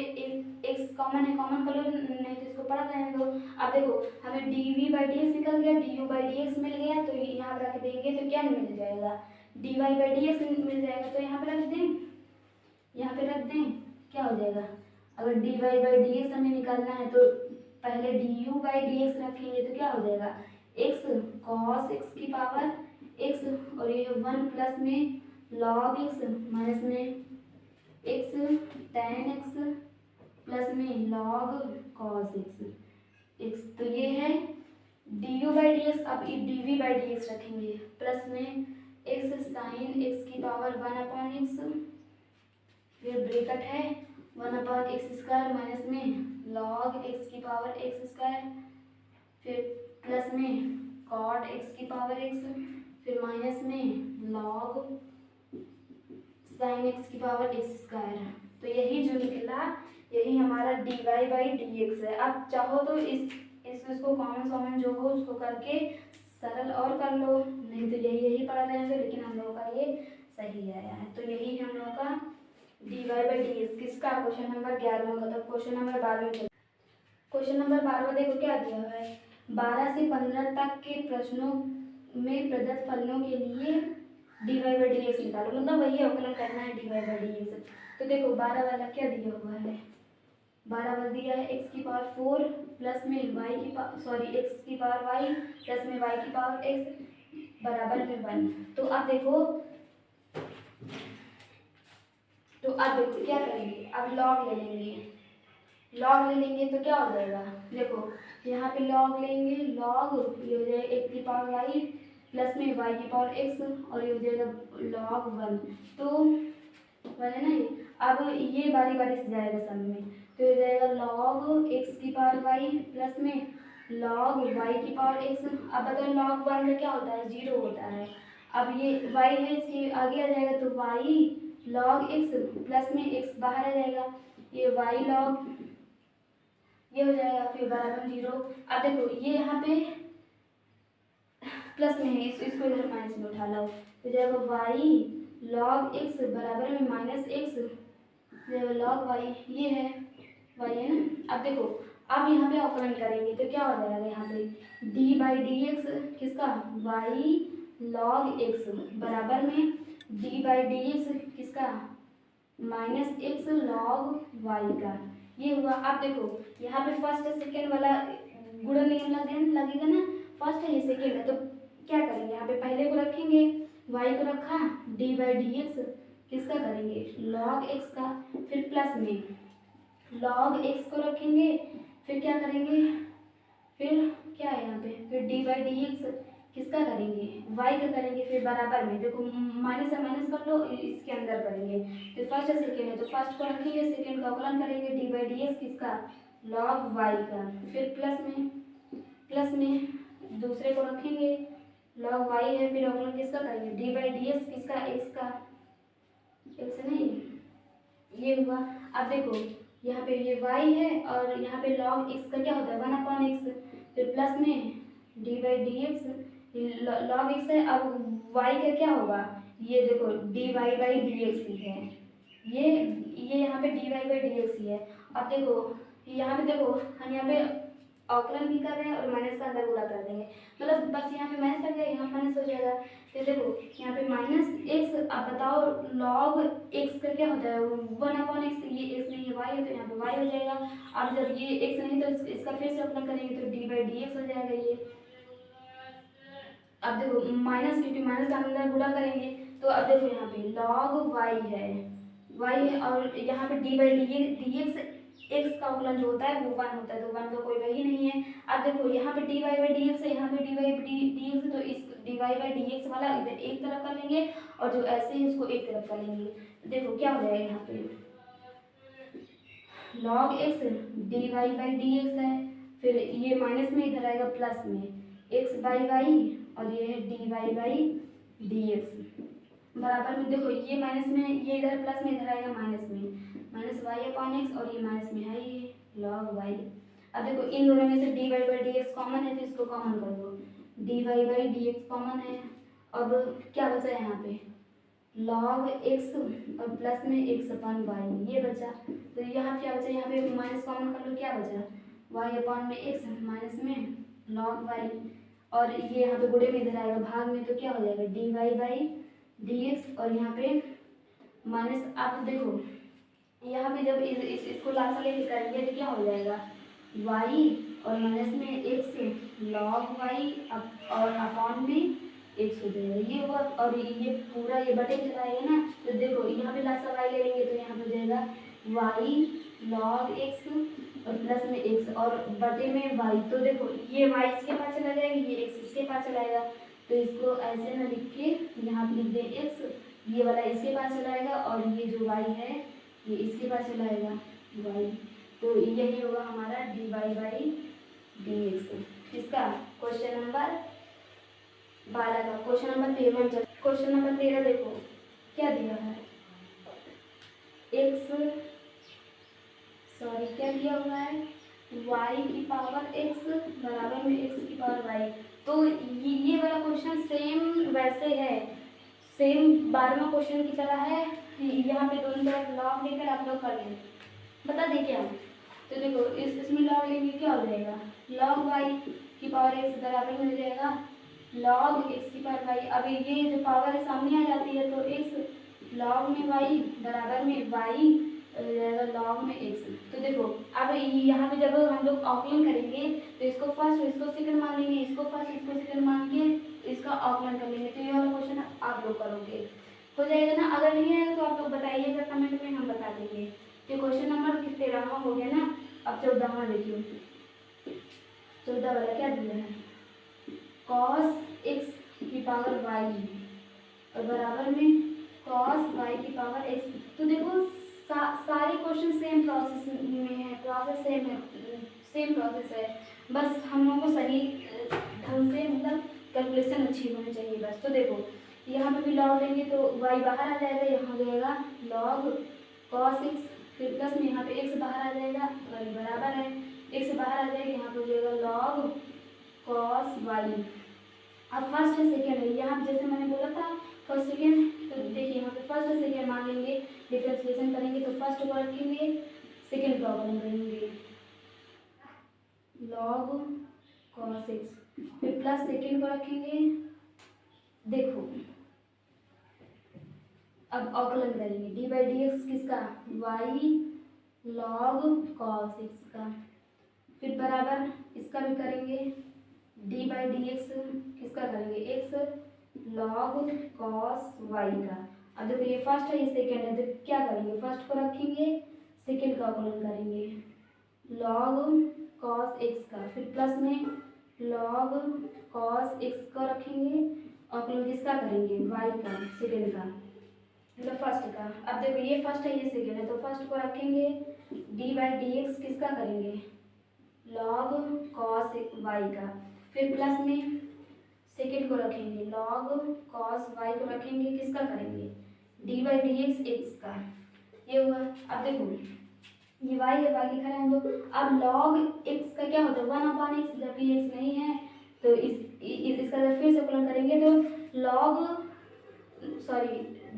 x कॉमन है, कॉमन कर लो, नहीं तो इसको पढ़ा जाए दो। अब देखो हमें dv बाई dx निकल गया, du बाई dx मिल गया, तो यहाँ रख देंगे तो क्या मिल जाएगा dy बाई dx मिल जाएगा। तो यहाँ पे रख दें, यहाँ पे रख दें, क्या हो जाएगा, अगर dy बाई dx हमें निकालना है तो पहले du बाई dx रखेंगे तो क्या हो जाएगा x cos x की पावर x, और ये 1 प्लस में log x माइनस में x tan x प्लस में log cos x। तो ये है du बाई dx। अब dv बाई dx रखेंगे प्लस में x साइन x की पावर 1/x, फिर ब्रैकेट है 1/x² माइनस में log x की पावर x², फिर प्लस में cot x की पावर x, फिर माइनस में log साइन x की पावर x²। तो यही जो निकला यही हमारा dy बाई dx है। अब चाहो तो इसको कॉमन जो हो उसको करके सरल और कर लो, नहीं तो यही पढ़ा रहेंगे, लेकिन हम लोगों का ये सही आया है। तो यही हम लोगों का dy बाई dx किसका क्वेश्चन नंबर 11 का। तो क्वेश्चन नंबर 12 क्वेश्चन नंबर 12 देखो क्या दिया हुआ है, 12 से 15 तक के प्रश्नों में प्रदत्त फलनों के लिए dy बाई dx निकालो, मतलब वही अवकलन करना है dy बाई dx। तो देखो 12 वाला क्या दिया हुआ है, 12 वाला दिया है x की पावर 4 प्लस में y की पावर x की पावर y प्लस में y की पावर x बराबर में 1। तो अब देखो क्या करेंगे, अब लॉग ले लेंगे तो क्या हो जाएगा, देखो यहाँ पे लॉग लेंगे, लॉग ये हो जाएगा x की पावर y प्लस में y की पावर x, और ये हो जाएगा log 1। तो वह है ना ये, अब ये बारी बारी से जाएगा सब में, तो हो जाएगा log x की पावर y प्लस में log y की पावर x। अब अगर log 1 में क्या होता है 0 होता है, अब ये y है इसके आगे आ जाएगा तो y log x प्लस में x बाहर आ जाएगा, ये y log ये हो जाएगा, फिर बराबर 0। अब देखो ये यहाँ पे प्लस में है, इसको इधर माइनस में उठा लो, तो जाएगा y log x बराबर में माइनस x जाएगा log y, ये है y है ना। अब देखो अब यहाँ पे अवकलन करेंगे तो क्या हो जाएगा, यहाँ पे d बाई dx किसका y log x बराबर में d बाई dx किसका माइनस x log y का, ये हुआ। अब देखो यहाँ पे फर्स्ट सेकेंड वाला गुणन नियम लगेगा ना, फर्स्ट है ये सेकेंड है, तो क्या करेंगे यहाँ पे पहले को रखेंगे y को रखा d बाई dx किसका करेंगे log x का, फिर प्लस में log x को रखेंगे, फिर क्या करेंगे, फिर क्या है यहाँ पे फिर d बाई dx किसका करेंगे y का करेंगे, फिर बराबर में देखो माइनस से माइनस कर लो, इसके अंदर करेंगे, तो फर्स्ट है सेकेंड है तो फर्स्ट को रखेंगे, सेकेंड का अवकलन करेंगे d बाई dx किसका log y का, फिर प्लस में दूसरे को रखेंगे log y है, फिर अवकलन किसका करेंगे d बाई dx किसका x का, x नहीं ये हुआ। अब देखो यहाँ पे ये y है और यहाँ पे log x का क्या होता है 1/x, फिर प्लस में d by dx log x है। अब y का क्या होगा, ये देखो dy बाई dx ही है, ये यहाँ पे dy बाई dx ही है। अब देखो यहाँ पे देखो हम यहाँ पे अवकलन भी कर रहे हैं और माइनस का अंदर गुणा कर देंगे, मतलब बस यहाँ पे माइनस लग जाएगा, यहाँ माइनस हो जाएगा। तो देखो यहाँ पे माइनस एक्स, अब बताओ लॉग एक्स का क्या होता है, 1/x, ये एक्स नहीं है वाई है, तो यहाँ पे वाई हो जाएगा। अब जब ये एक्स नहीं तो इसका फिर से अवकलन करेंगे तो d/dx हो जाएगा ये। अब देखो माइनस, क्योंकि माइनस का अंदर गुणा करेंगे, तो अब देखो यहाँ पे log y है और यहाँ पे d/dx एक्स का अवकलन जो होता है वो 1 होता है, तो 1 का कोई वही नहीं है। अब देखो यहाँ पे dy/dx है, यहाँ पे dy/dx है, तो इस dy/dx वाला इधर एक तरफ कर लेंगे और जो ऐसे है उसको एक तरफ कर लेंगे। तो देखो क्या हो जाएगा यहाँ पे log x dy/dx है, फिर ये माइनस में इधर आएगा प्लस में x/y और ये है dy/dx बराबर में, देखो ये माइनस में, ये इधर प्लस में, इधर आएगा माइनस में, -y/x और ये माइनस में है ये log y। अब देखो इन दोनों में से dy/dx कॉमन है तो इसको कॉमन कर दो, dy/dx कॉमन है। अब क्या बचा यहाँ पे log x और प्लस में x/y ये बचा, तो यहाँ क्या बचा, यहाँ पे माइनस कॉमन कर लो, क्या बचा y/x माइनस में log y और ये यहाँ पे गुणे में इधर आएगा भाग में, तो क्या हो जाएगा dy/dx और यहाँ पे माइनस। आप देखो यहाँ पे जब इसको लास्ट लेके करेंगे तो क्या हो जाएगा y और माइनस में x log y और अपॉन में x हो जाएगा, ये होगा। और ये पूरा ये बटे चलाएगा ना, तो देखो यहाँ पे लास्ट y ले लेंगे तो यहाँ पे हो जाएगा y log x और प्लस में x और बटे में y, तो देखो ये y इसके पास चला जाएगा, ये x इसके पास चलाएगा, तो इसको ऐसे ना लिख के यहाँ पे लिख दें x, ये वाला इसके पास चलाएगा और ये जो y है ये इसके पास चलाएगा y, तो यही होगा हमारा dy/dx। इसका क्वेश्चन नंबर 12 का क्वेश्चन नंबर 13। क्वेश्चन नंबर 13 देखो क्या दिया है, क्या दिया हुआ है y⁴x बराबर में x⁴y। तो ये वाला क्वेश्चन सेम वैसे है, सेम 12वां क्वेश्चन की तरह है, यहाँ पे दोनों तरफ लॉग लेकर आप लोग कर लें, बता दें क्या। तो देखो इसमें लॉग लेंगे क्या हो जाएगा log y⁴x बराबर में हो जाएगा log x⁴y। अब ये जो पावर है सामने आ जाती है, तो x log में y बराबर में y जाएगा log में x। तो देखो अब यहाँ पे जब हम लोग अवकलन करेंगे तो इसको फर्स्ट इसको सेकंड मान लेंगे, इसको फर्स्ट इसको सेकंड मान के इसका अवकलन कर लेंगे, तो ये वाला क्वेश्चन आप लोग करोगे, हो जाएगा ना। अगर नहीं आएगा तो आप लोग बताइएगा कमेंट में, हम बता देंगे। तो क्वेश्चन नंबर 13वां हो गया ना। अब 14वां देखिए, 14 वाला क्या दिया है cos x⁴y और बराबर में cos y⁴x। तो देखो सारे क्वेश्चन सेम प्रोसेस में है, प्रोसेस सेम प्रोसेस है, बस हम लोगों को सही ढंग से मतलब कैलकुलेशन अच्छी होनी चाहिए बस। तो देखो यहाँ पे भी लॉग लेंगे तो y बाहर आ जाएगा, यहाँ हो जाएगा log cos x, फिर प्लस में यहाँ पे x बाहर आ जाएगा और बराबर है x बाहर आ जाएगा, यहाँ पे हो जाएगा log cos y। अब फर्स्ट है सेकेंड है, यहाँ जैसे मैंने बोला था फर्स्ट सेकेंड, तो देखिए यहाँ पे फर्स्ट और सेकेंड मान लेंगे, डिफरेंशिएशन करेंगे तो फर्स्ट को रखेंगे सेकेंड का अवकलन करेंगे log cos x, फिर प्लस सेकेंड को रखेंगे। देखो अब अवकलन करेंगे d/dx किसका y log cos x का, फिर बराबर इसका भी करेंगे d/dx किसका करेंगे x log cos y का। अब देखो ये फर्स्ट है ये सेकेंड है, तो क्या करेंगे फर्स्ट को रखेंगे सेकेंड का अवकलन करेंगे log cos x का, फिर प्लस में log cos x को रखेंगे, अवकलन किसका करेंगे y का सेकेंड का, मतलब फर्स्ट का। अब देखो ये फर्स्ट है ये सेकेंड है, तो फर्स्ट को रखेंगे d/dx किसका करेंगे log cos y का, फिर प्लस में सेकेंड को रखेंगे log cos y को रखेंगे किसका करेंगे d/dx x का, ये हुआ। अब देखो ये y है, y लिखा है हम लोग। अब log x का क्या होता है 1/x, जबकि x नहीं है तो इसका जब फिर से अवकलन करेंगे तो log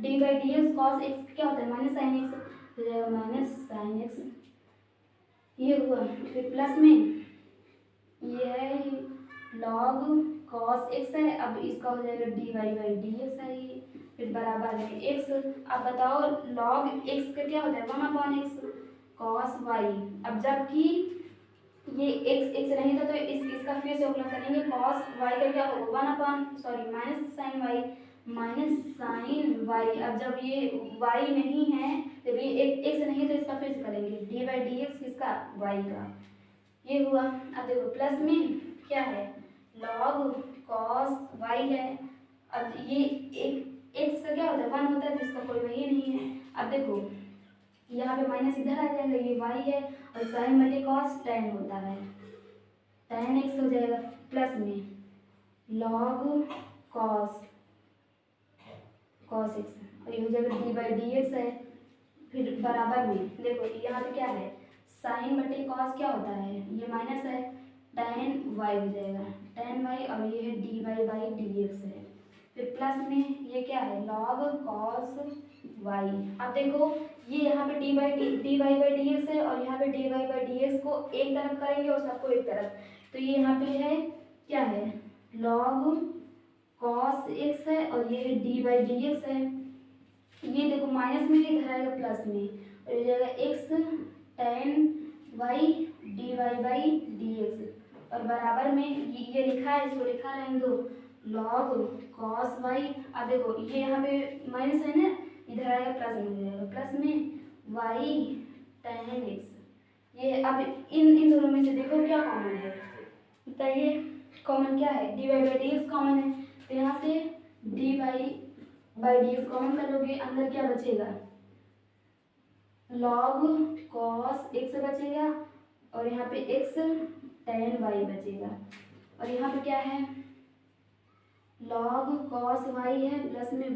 d/dx cos x क्या होता है -sin x, तो जाएगा -sin x, ये हुआ। फिर प्लस में ये है log cos x है, अब इसका हो जाएगा dy बाई डी एक्स है ये, फिर बराबर है x। अब बताओ log x का क्या होता है 1/x cos y। अब जबकि ये x नहीं था तो इसका फिर से अवकलन करेंगे, cos y का क्या होगा minus sine y minus sine y। अब जब ये y नहीं है, जब ये x नहीं है तो इसका फिर से करेंगे डी बाई डी एक्स किसका y का, ये हुआ। अब देखो प्लस में क्या है log cos y है। अब ये एक x का क्या होता है 1 होता है तो इसका कोई वही नहीं है। अब देखो यहाँ पे माइनस इधर आ जाएगा, ये y है और साइन बटे cos tan होता है, tan x हो जाएगा प्लस में log cos x और ये हो जाएगा डी बाई डी एक्स है। फिर बराबर में देखो यहाँ पे क्या है साइन बटे cos क्या होता है, ये माइनस है tan y हो जाएगा tan y और ये है D Y by D x है। फिर प्लस में ये क्या है log cos y। अब देखो ये यहाँ पे D Y by D x है और यहाँ पे D Y by D x को एक तरफ करेंगे और सबको एक तरफ, तो ये यहाँ पे है क्या है log cos x है और ये है डी बाई डी एक्स है। ये देखो माइनस में इधर आएगा प्लस में और ये जाएगा x tan y d Y by D x और बराबर में ये लिखा है, इसको लिखा रहने दो log cos y। अब देखो ये यहाँ पे माइनस है ना, इधर आएगा प्लस में हो जाएगा प्लस में y tan x। ये अब इन दोनों में से देखो क्या कॉमन है, बताइए कॉमन क्या है D Y by D x common है, तो यहाँ से d Y by D x common कर लोगे, अंदर क्या बचेगा log cos x बचेगा और यहाँ पे x tan y बचेगा और यहाँ पे क्या है log cos y है प्लस में y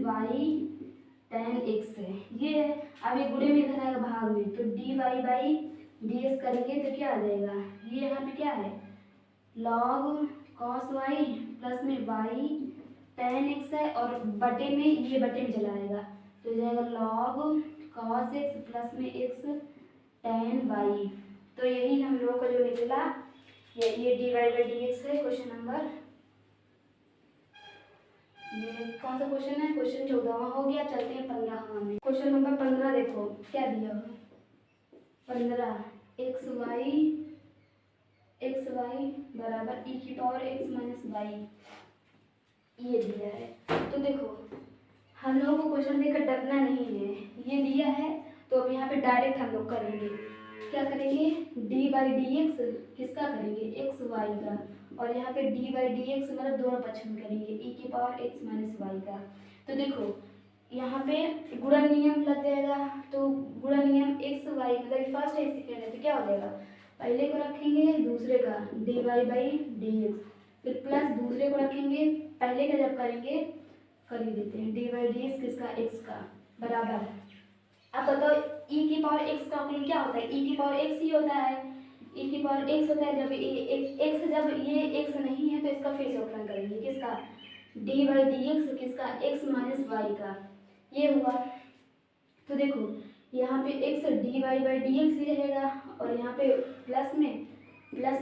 tan x है, ये है। अब ये गुणे में इधर आएगा भाग में, तो d Y by D x करेंगे तो क्या आ जाएगा, ये यहाँ पे क्या है log cos y प्लस में y tan x है और बटे में ये बटे में चला आएगा तो हो जाएगा log cos x प्लस में x tan y। तो यही हम लोगों को जो निकला ये d Y by D x है। क्वेश्चन नंबर ये कौन सा क्वेश्चन है, क्वेश्चन 14वां हो गया। चलते हैं 15वां में। क्वेश्चन नंबर 15 देखो क्या दिया 15 एक्स वाई बराबर ई की पावर एक्स माइनस वाई, ये दिया है। तो देखो हम लोगों को क्वेश्चन देकर डरना नहीं है, ये दिया है तो अब यहाँ पे डायरेक्ट हम लोग करेंगे, क्या करेंगे डी बाई डी एक्स किसका करेंगे एक्स वाई का और यहाँ पे डी बाई डी एक्स मतलब दोनों पक्ष में करेंगे ई की पावर एक्स माइनस वाई का। तो देखो यहाँ पे गुणन नियम लग जाएगा, तो गुणन नियम एक्स वाई मतलब फर्स्ट है सेकेंड है तो क्या हो जाएगा पहले को रखेंगे दूसरे का d Y by D x, फिर प्लस दूसरे को रखेंगे पहले का जब करेंगे कर ही देते हैं डी बाई डी एक्स किसका एक्स का बराबर। अब बताओ ई की पावर एक्स का अवकलन क्या होता है, ई की पावर एक्स ही होता है, ई की पावर एक्स होता है। जब एक्स जब ये एक्स नहीं है तो इसका फिर से अवकलन करेंगे किसका डी बाई डी एक्स किसका एक्स माइनस वाई का, ये हुआ। तो देखो यहाँ पे X D Y by D X ही रहेगा और यहाँ पे प्लस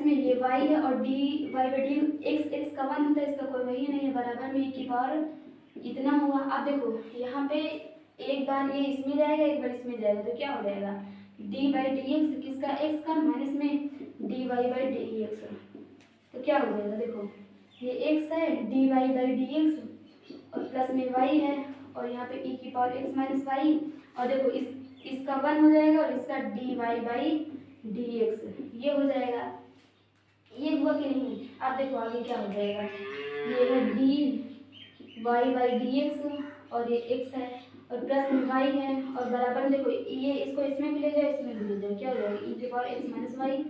में ये वाई है और d Y by D x का 1 होता है, इसका कोई वही नहीं है, बराबर में ई की पावर इतना हुआ। अब देखो यहाँ पे एक बार ये इसमें जाएगा एक बार इसमें जाएगा तो क्या हो जाएगा डी बाई डी एक्स किसका एक्स का माइनस में d Y by D x, तो क्या हो जाएगा देखो ये एक्स है D Y by D x और प्लस में वाई है और यहाँ पे ई की पावर एक्स माइनस वाई और देखो इसका 1 हो जाएगा और इसका d Y by D x, ये हो जाएगा। ये हुआ कि नहीं, अब देखो आगे क्या हो जाएगा, ये है D Y by D x और ये एक्स है और प्लस में वाई है और बराबर देखो ये इसको इसमें भी ले जाए इसमें भी ले जाए, क्या हो जाएगा ई की पावर एक्स माइनस वाई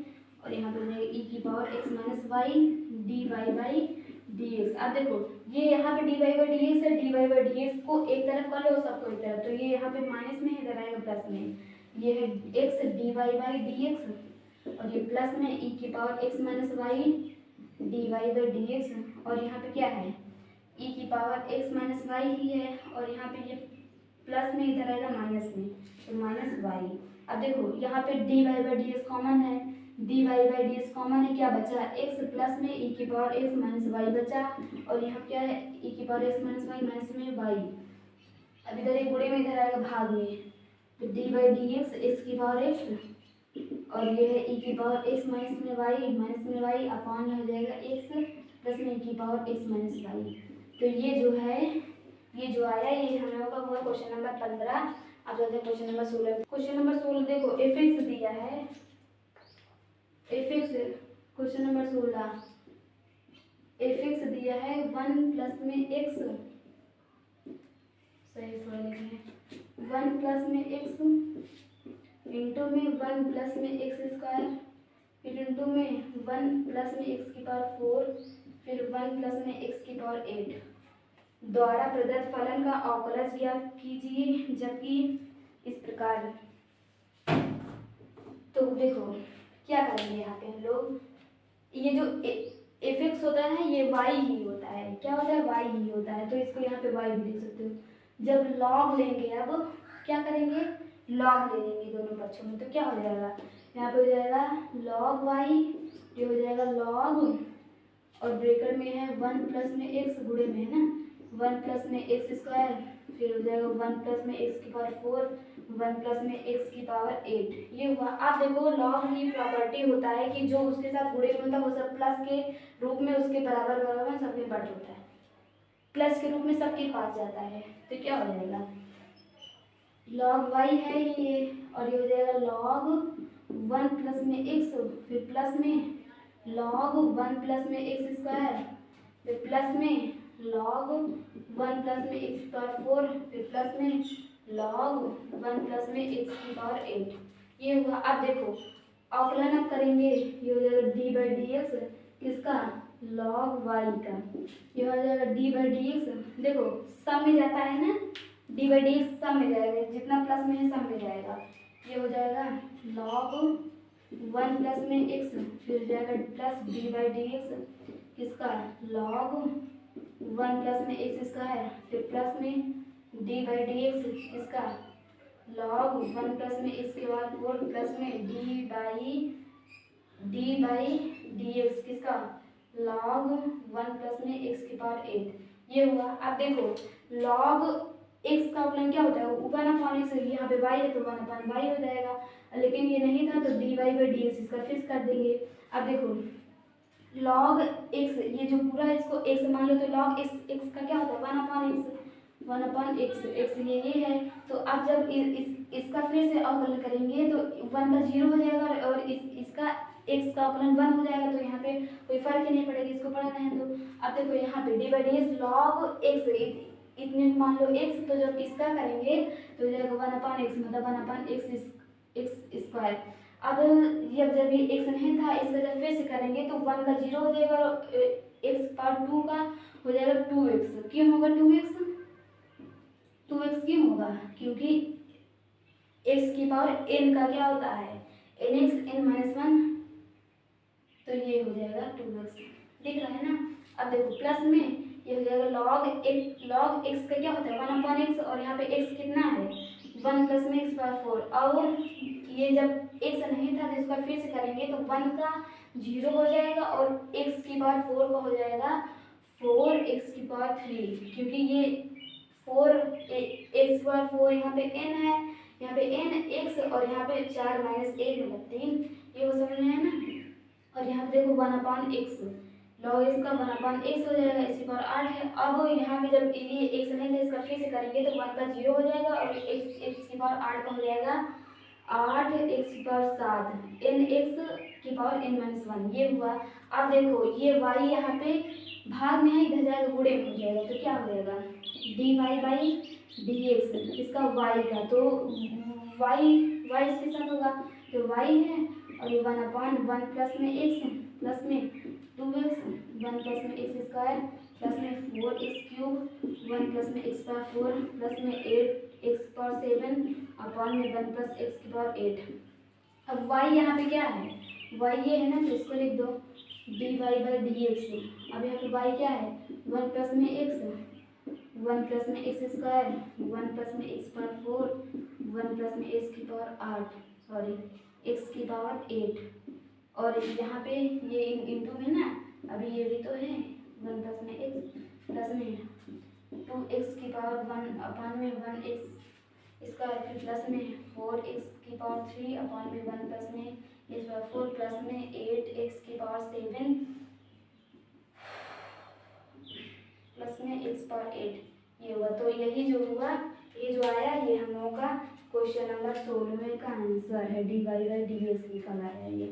और यहाँ पे हो जाएगा ई की power x minus Y D Y by D x. अब देखो ये यहाँ पे D Y by D x है, D Y by D x को एक तरफ कर लो सबको एक तरफ, तो ये यहाँ पे माइनस में इधर आएगा प्लस में, ये है x D Y by D x और ये प्लस में ई की power x minus Y D Y by D x और यहाँ पे क्या है ई की पावर एक्स माइनस वाई ही है और यहाँ पे ये प्लस में इधर आएगा माइनस में तो माइनस वाई। अब देखो यहाँ पे D Y by D x common है, D Y by D x common है, क्या बचा एक्स प्लस में ई की पावर एक्स माइनस वाई बचा, और यहाँ क्या है ई की power x minus y minus में वाई। अब इधर एक गुणे में इधर आएगा भाग में, तो डी बाई डी एक्स की पावर एक्स और ये है ई की पावर एक्स माइनस में वाई अपॉन में हो जाएगा एक्स प्लस में ई की पावर एक्स माइनस वाई। तो ये जो है ये जो आया ये हम लोगों का हुआ क्वेश्चन नंबर 15। अब चलते हैं क्वेश्चन नंबर 16। क्वेश्चन नंबर 16 देखो एफ एक्स दिया है, F x question number 16 F x दिया है 1 प्लस में एक्स, सही थोड़ा लिखें 1 प्लस में एक्स इंटू में 1 प्लस में एक्स स्क्वायर, फिर इंटू में 1 प्लस में एक्स की पावर 4, फिर 1 प्लस में एक्स की पावर 8 द्वारा प्रदत्त फलन का अवकलज ज्ञात कीजिए, जबकि इस प्रकार। तो देखो क्या करेंगे यहाँ पे हम लोग, ये जो एफ एक्स होता है ये वाई ही होता है, क्या होता है वाई ही होता है, तो इसको यहाँ पे वाई भी लिख सकते हो। जब लॉग लेंगे अब क्या करेंगे लॉग ले लेंगे दोनों पक्षों में, तो क्या हो जाएगा यहाँ पे हो जाएगा लॉग वाई, ये हो जाएगा लॉग और ब्रेकर में है 1 प्लस में एक्स गुणे में है ना 1 प्लस में एक्स स्क्वायर, फिर हो जाएगा 1 प्लस में एक्स की पावर 4 1 प्लस में एक्स की पावर 8। ये हुआ। आप देखो लॉग की प्रॉपर्टी होता है कि जो उसके साथ गुणे में होता है वो सब प्लस के रूप में उसके बराबर बराबर में सब में बढ़ जाता है, प्लस के रूप में सबके पास जाता है, तो क्या हो जाएगा लॉग वाई है ये, और ये हो जाएगा लॉग 1 प्लस में एक्स, फिर प्लस में लॉग 1 प्लस में एक्स स्क्वायर, फिर प्लस में लॉग 1 प्लस में एक्स की पावर 4, फिर प्लस में लॉग 1 प्लस में एक्स की पावर 8। ये हुआ। अब देखो अवकलन अब करेंगे, ये हो जाएगा डी बाई डी एक्स किसका लॉग वाई का, ये हो जाएगा डी बाई डी एक्स, देखो सब में जाता है ना डी बाई डी एक्स सब में जाएगा, जितना प्लस में है सब में जाएगा, ये हो जाएगा लॉग 1 प्लस में एक्स, फिर हो जाएगा plus D by D x किसका लॉग 1 प्लस में एक्स स्क्वायर, फिर प्लस में डी बाई डी एक्स किसका लॉग 1 प्लस में एक्स के बाद 4 प्लस में डी बाई डी एक्स किसका लॉग 1 प्लस में एक्स की पावर 8। ये हुआ। अब देखो लॉग एक्स का अवकलन क्या होता है 1 अपॉन एक्स, यहाँ पे वाई है तो 1 अपॉन वाई हो जाएगा, लेकिन ये नहीं था तो d Y by D x इसका फिक्स कर देंगे। अब देखो लॉग एक्स ये जो पूरा है इसको एक्स मान लो, तो लॉग एक्स का क्या होता है 1 upon x, 1 upon x, x ये है। तो अब जब इसका फिर से अवकलन करेंगे तो 1 का 0 हो जाएगा और इसका एक्स का अवकलन 1 हो जाएगा, तो यहाँ पे कोई फर्क ही नहीं पड़ेगा, इसको पढ़ना है। तो अब देखो यहाँ पे D by D x log x इतने मान लो एक्स, तो जब इसका करेंगे तो हो जाएगा 1 अपॉन एक्स मतलब 1 अपॉन एक्स स्क्वायर। अब जब ये एक्स नहीं था इसका जब फिर से करेंगे तो 1 का 0 हो जाएगा और एक्स पावर 2 का हो जाएगा 2x। क्यों होगा 2x? 2x क्यों होगा? क्योंकि x की पावर n का क्या होता है nx n माइनस 1, तो ये हो जाएगा 2x। दिख रहा है ना। अब देखो प्लस में ये हो जाएगा लॉग x का क्या होता है 1 अपॉन एक्स, और यहाँ पे x कितना है 1 प्लस में एक्स पावर 4। और ये जब x नहीं था तो इसका फिर से करेंगे तो 1 का 0 हो जाएगा और x की पावर 4 का हो जाएगा 4x की पावर 3, क्योंकि ये 4x पावर 4 यहाँ पे n है, यहाँ पे n x और यहाँ पे 4 माइनस 1 मतलब 3, ये वो समझ में है ना। और यहाँ पे देखो 1 अपॉन एक्स लॉग एक्स का 1 अपॉन एक्स हो जाएगा, इसकी पावर 8 है। अब यहाँ पे जब ये एक्स नहीं था इसका फिर से करेंगे तो 1 का 0 हो जाएगा और एक्स की पावर 8 का हो जाएगा 8 एक्स की पावर 7 n एक्स की पावर n माइनस 1। ये हुआ। अब देखो ये y यहाँ पे भाग में है, इधर जाएगा गुणे में हो जाएगा, तो क्या हो जाएगा d Y by D x इसका y का, तो y इसके साथ होगा तो y है और ये 1 अपॉन 1 प्लस में x प्लस में 2x 1 प्लस में एक्स स्क्वायर प्लस में 4x क्यूब 1 प्लस में एक्स पावर 4 प्लस में 8x पावर 7 अपॉन में 1 प्लस एक्स की पावर 8। अब y यहाँ पे क्या है y ये है ना, तो इसको लिख दो d Y by D x. अब यहाँ पे y क्या है 1 प्लस में x 1 प्लस में एक्स स्क्वायर 1 प्लस में एक्स पावर 4 1 प्लस में एक्स की पावर 8 एक्स की पावर 8 और यहाँ पे ये इंटू में ना, अभी ये भी तो है 1 प्लस में एक्स प्लस में 2x की पावर 1 अपान में 1x स्क्वायर, फिर प्लस में 4x की पावर 3 अपान में 1 प्लस में इस बार 4 प्लस में 8x की पावर 7 प्लस में x पावर 8 ये हुआ। तो यही जो हुआ, ये जो आया, ये हम लोगों का क्वेश्चन नंबर 16 का आंसर है। dy बाई dx निकल आया ये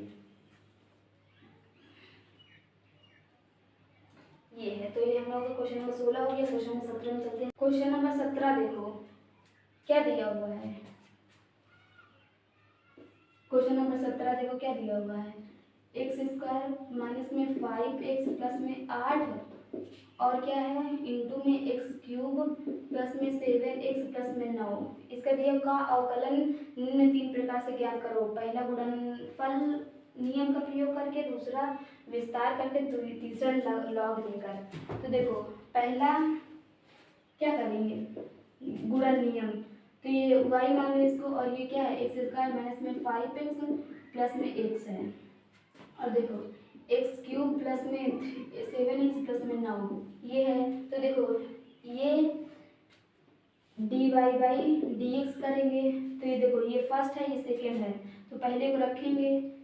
है। तो ये हम लोगों का क्वेश्चन नंबर 16 हो गया। क्वेश्चन नंबर 17 में चलते हैं। क्वेश्चन नंबर 17 देखो क्या दिया हुआ है। क्वेश्चन नंबर 17 देखो क्या दिया हुआ है। एक्स स्क्वायर माइनस में 5x प्लस में 8 और क्या है इंटू में एक्स क्यूब प्लस में 7x प्लस में 9। इसका दिया का अवकलन निम्न 3 प्रकार से ज्ञात करो। पहला गुणनफल नियम का प्रयोग करके, दूसरा विस्तार करके, तीसरा लॉग लेकर। तो देखो पहला क्या करेंगे, गुणन नियम। तो ये y मान लो इसको, और ये क्या है एक्स स्क्वायर माइनस में 5x प्लस में x है, और देखो एक्स क्यूब प्लस में 7x प्लस में 9 ये है। तो देखो ये dy बाई dx करेंगे। तो ये देखो ये फर्स्ट है, ये सेकेंड है। तो पहले को रखेंगे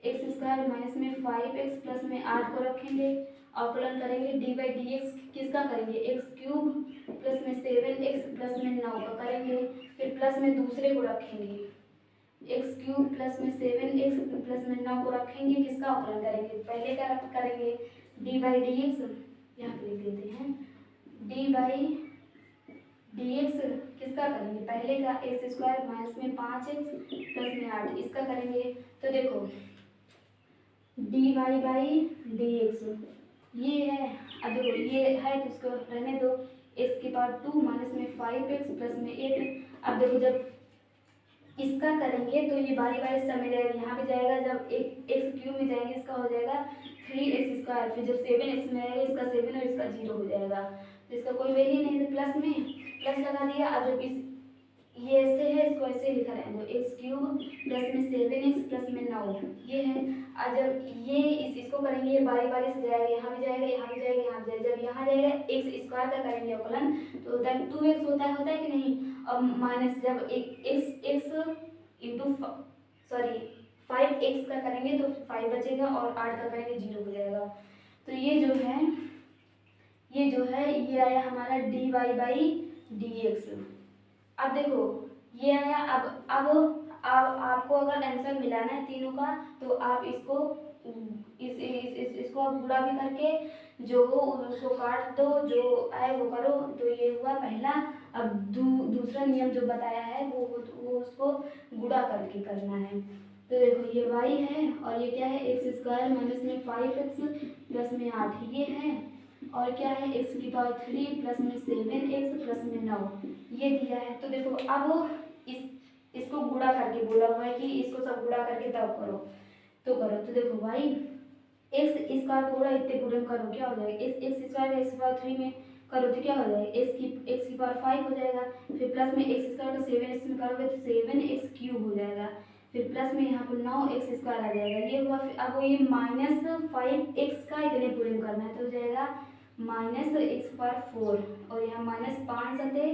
एक्स स्क्वायर माइनस में 5x प्लस में 8 को रखेंगे, अवकलन करेंगे डी बाई डी एक्स किसका करेंगे एक्स क्यूब प्लस में 7x प्लस में 9 का करेंगे, फिर प्लस में दूसरे को रखेंगे एक्स क्यूब प्लस में 7x प्लस में 9 को रखेंगे, किसका अवकलन करेंगे पहले का करेंगे डी बाई डी एक्स, यहाँ पे लिख देते हैं डी बाई डी एक्स किसका करेंगे पहले का एक्स स्क्वायर माइनस में 5x प्लस में 8 इसका करेंगे। तो देखो d Y by D x ये है, अब देखो ये है तो इसको रहने दो, एक्स की पावर 2 माइनस में 5x प्लस में 8। अब देखो जब इसका करेंगे तो ये बारी बारी समय जाएगा, यहाँ पे जाएगा, जब एक एक्स क्यूब में जाएंगे इसका हो जाएगा 3x स्क्वायर, फिर जब 7x में आएगा इसका 7 और इसका 0 हो जाएगा, तो इसका कोई वैल्यू नहीं, तो प्लस में प्लस लगा दिया। अब जब इस ये ऐसे है इसको ऐसे लिखा रहने दो एक्स क्यूब प्लस में 7x प्लस में 9 ये है। और जब ये इसको करेंगे ये बारी बारी से जाएगा, यहाँ भी जाएगा, यहाँ भी जाएगा, यहाँ भी जाएगा, जब यहाँ जाएगा एक्स स्क्वायर का करेंगे अवकलन तो होता है 2x होता है कि नहीं, और माइनस जब एक्स इंटू सॉरी 5x का करेंगे तो 5 बचेगा और 8 का करेंगे 0 हो जाएगा। तो ये जो है ये आया हमारा d Y by D x. अब देखो ये आया, अब आपको अगर आंसर मिलाना है तीनों का तो आप इसको इसको गुणा भी करके जो हो उसको काट दो, जो आए वो करो। तो ये हुआ पहला। अब दूसरा नियम जो बताया है वो उसको गुणा करके करना है। तो देखो ये y है और ये क्या है एक्स स्क्वायर माइनस में 5x प्लस में 8 ये है, और क्या है एक्स की पावर 3 प्लस में 7x प्लस में 9 ये दिया है। तो देखो अब इसको गुणा करके बोला हुआ है कि इसको सब गुणा करके तब करो, तो करो। तो देखो y एक्स स्क्वायर को गुणा इतने गुणन करो क्या हो जाएगा, एक्स स्क्वायर एक्स पावर 3 में करो तो क्या हो जाएगा एक्स की पावर 5 हो जाएगा, फिर प्लस में एक्स स्क्वायर को 7x में करोगे तो 7x क्यूब हो जाएगा, फिर प्लस में यहाँ पर 9x स्क्वायर आ जाएगा ये हुआ। फिर अब ये माइनस 5x का इतने पूरे में करना है तो हो जाएगा माइनस एक्स पावर 4 और यहाँ माइनस 5 सते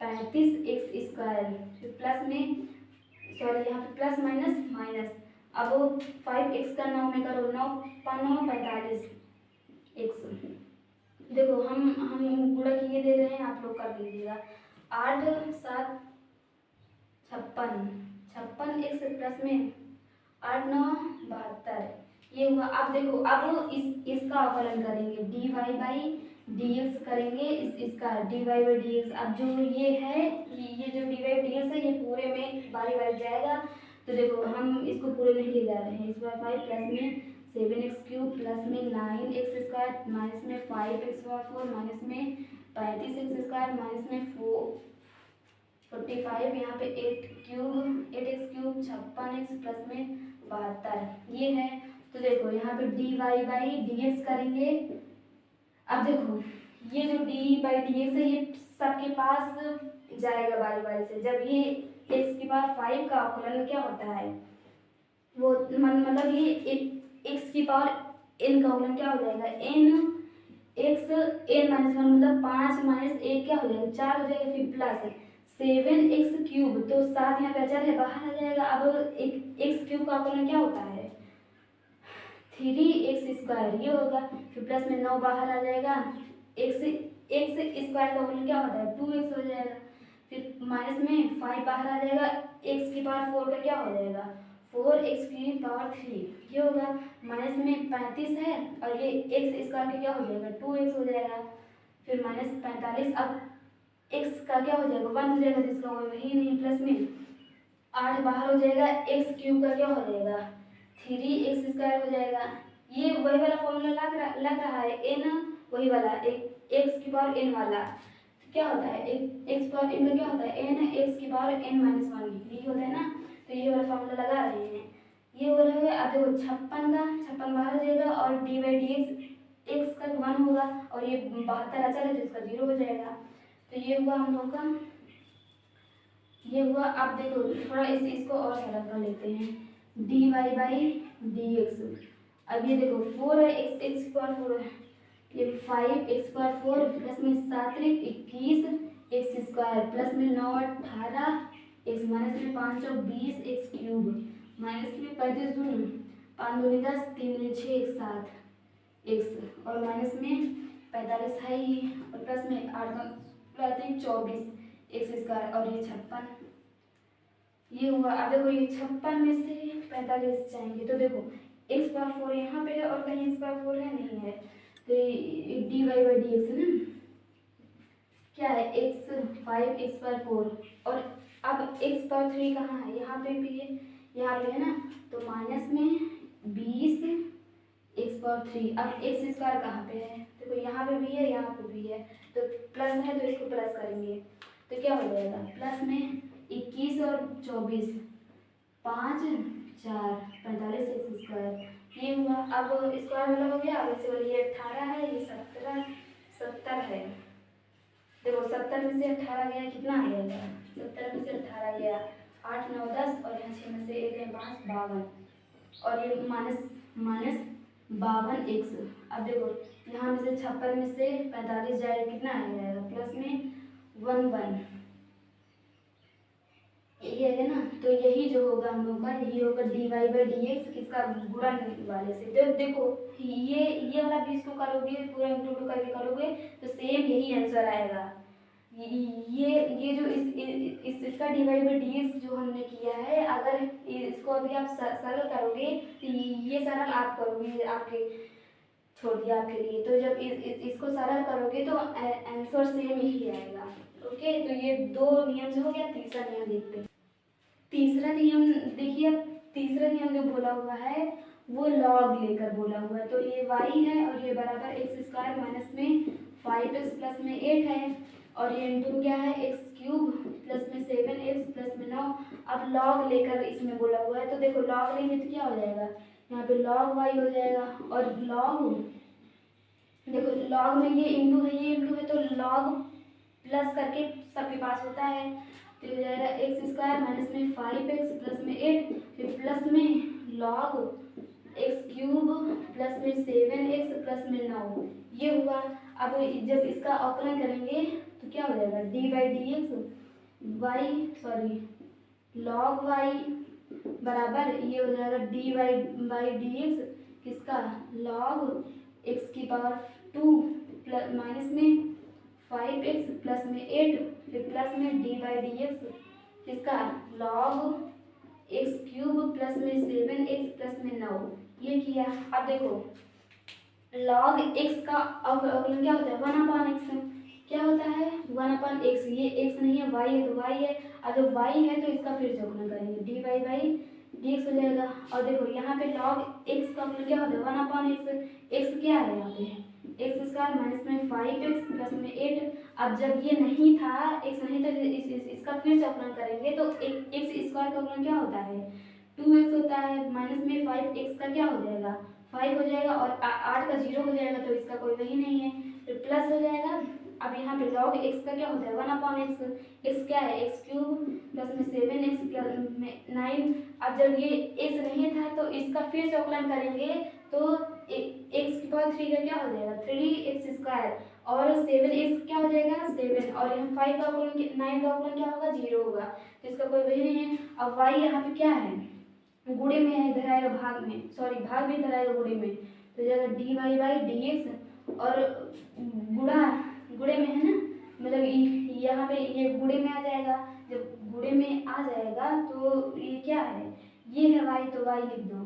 35x स्क्वायर, फिर प्लस में सॉरी यहाँ पे प्लस माइनस माइनस। अब 5x का 9 में करो 9 9 45 x। देखो हम गुणा किए दे रहे हैं आप लोग कर दीजिएगा 8 7 56 x प्लस में 8 9 72 ये हुआ। अब देखो अब इसका अवकलन करेंगे d Y by D x करेंगे, इसका d Y by D x. अब जो ये है ये जो डी वाई डी एक्स है ये पूरे में बारी बारी जाएगा। तो देखो हम इसको पूरे में ही ले जा रहे हैं, इस बार 5 प्लस में 7x क्यूब प्लस में 9x स्क्वायर माइनस में 5x पावर 4 माइनस में 35x स्क्वायर माइनस में 45 यहाँ पे 8x क्यूब 56x प्लस में 72 ये है। तो देखो यहाँ पे D Y by D x करेंगे। अब देखो ये जो डी बाई डी एक्स है ये सबके पास जाएगा बारी बारी से। जब ये एक्स की पावर 5 का अवकलन क्या होता है वो मतलब ये एक्स की पावर एन का अवकलन क्या हो जाएगा, n x n minus one, मतलब 5 माइनस 1 क्या हो जाएगा 4 हो जाएगा, फिर प्लस 7x क्यूब, तो 7 यहाँ पे अचर है बाहर आ जाएगा। अब एक्स क्यूब का अवकलन क्या होता है 3x² ये होगा, फिर प्लस में 9 बाहर आ जाएगा, एक्स स्क्वायर का अवकलन क्या होता है 2x हो जाएगा, फिर माइनस में 5 बाहर आ जाएगा, x की पावर 4 का क्या हो जाएगा 4x की पावर 3 ये होगा, माइनस में 35 है और ये x स्क्वायर का क्या हो जाएगा 2x हो जाएगा, फिर माइनस 45, अब x का क्या हो जाएगा 1 हो जाएगा, जिसका कोई वही नहीं, प्लस में 8 बाहर हो जाएगा, x क्यूब का क्या हो जाएगा 3x² हो जाएगा। ये वही वाला फॉर्मूला लग रहा है n वही वाला x की पावर n वाला क्या होता है x पावर n का क्या होता है n x की पावर n माइनस 1 ये होता है ना, तो ये वाला फॉर्मूला लगा रहे हैं। ये हो रहा है, अब देखो 56 बाहर हो जाएगा और d/dx x का 1 होगा और ये 72 अचर है तो इसका 0 हो जाएगा। तो ये हुआ हम लोग का, ये हुआ। अब देखो थोड़ा इसको और सरल कर लेते हैं, dy/dx। अब ये देखो 4 है, x स्क्वायर 4 है, ये 5x स्क्वायर 4 प्लस में 7 21 x स्क्वायर प्लस में 9 18 x माइनस में 5 20 x क्यूब माइनस में 35 दूनी 5 दूनी 10 3 दूनी 6 1 7 x और माइनस में 45 है ही और प्लस में 8 24 x स्क्वायर और ये 56 ये हुआ। अब देखो ये 56 में से 45 जाएंगे तो देखो x पावर 4 यहाँ पे है और कहीं x पावर 4 है नहीं है, तो dy/dx है ना, क्या है x 5x पावर 4 और अब x पावर 3 कहाँ है, यहाँ पे भी है, यहाँ पे है ना, तो माइनस में 20 x पावर 3। अब x स्क्वायर कहाँ पे है, देखो यहाँ पे भी है यहाँ पे भी है, तो प्लस है तो इसको प्लस करेंगे तो क्या हो जाएगा प्लस में 21 और 24 5 4 45 x स्क्वायर ये हुआ। अब स्क्वायर वाला हो गया, अब इसे वाली ये 18 है, ये 70 है। देखो 70 में से 18 गया कितना आ जाएगा, 70 में से 18 गया 8 9 10 और यहाँ 6 में से 1 है 5 52 और ये माइनस 52x। अब देखो यहाँ में से 56 में से 45 जाएगा कितना आ जाएगा प्लस में 1 1 यही है ना, तो यही जो होगा हम लोग का यही होगा dy/dx किसका गुणन वाले से। तो देखो ये वाला भी इसको करोगे पूरा इंक्लूड करके करोगे तो सेम यही आंसर आएगा। ये जो इसका dy/dx जो हमने किया है, अगर इसको अभी आप सरल करोगे तो ये सरल आप करोगे आपके छोड़ दिया आपके लिए, तो जब इसको सरल करोगे तो आंसर सेम ही आएगा। ओके, तो ये 2 नियम से हो गया। तीसरा नियम देखते हैं। तीसरा नियम देखिए, तीसरा नियम जो बोला हुआ है वो लॉग लेकर बोला हुआ है, तो ये y है और ये बराबर x² माइनस में 5x प्लस में 8 है और ये इंटू क्या है x³ प्लस में 7x प्लस में 9। अब लॉग लेकर इसमें बोला हुआ है, तो देखो लॉग लेंगे तो क्या हो जाएगा, यहाँ पे log y हो जाएगा और लॉग देखो लॉग में ये इंटू है ये इंटू है, तो लॉग प्लस करके सबके पास होता है, तो हो जाएगा x² माइनस में 5x प्लस में 8 फिर प्लस में log x³ प्लस में 7x प्लस में 9 ये हुआ। अब जब इसका अवकलन करेंगे तो क्या हो जाएगा dy/dx log y बराबर ये हो जाएगा dy/dx किसका log x की पावर 2 प्लस माइनस में 5x प्लस में 8 फिर प्लस में dy/dx किसका log x³ प्लस में 7x प्लस में 9 ये किया। अब देखो log x का अवकलन क्या होता है 1/x क्या होता है 1/x, ये x नहीं है y है तो y है, अगर y है तो इसका फिर से अवकलन करेंगे dy/dx हो जाएगा। और देखो यहाँ पे log x का अवकलन क्या होता है 1/x, x क्या है यहाँ पे x² माइनस में 5x प्लस में 8। अब जब ये नहीं था x नहीं था इसका फिर से अवकलन करेंगे तो x² का अवकलन क्या होता है 2x होता है, माइनस में 5x का क्या हो जाएगा 5 हो जाएगा और 8 का 0 हो जाएगा, तो इसका कोई वही नहीं है तो प्लस हो जाएगा। अब यहाँ पे log x का क्या होता है 1/x, x क्या है x³ प्लस में 7x प्लस में 9। अब जब ये x नहीं था तो इसका फिर से अवकलन करेंगे तो x की पावर 3 का क्या हो जाएगा 3x² और 7x क्या हो जाएगा 7 और यहाँ 5 का अवकलन 9 का अवकलन क्या होगा 0 होगा, तो इसका कोई वही नहीं है। अब y यहाँ पे क्या है गुणे में है, इधर आएगा भाग में, सॉरी भाग में इधर आएगा गुणे में, तो जाएगा dy/dx और गुणे में है ना, मतलब यहाँ पे ये गुणे में आ जाएगा, जब गुणे में आ जाएगा तो ये क्या है ये है y, तो y लिख दो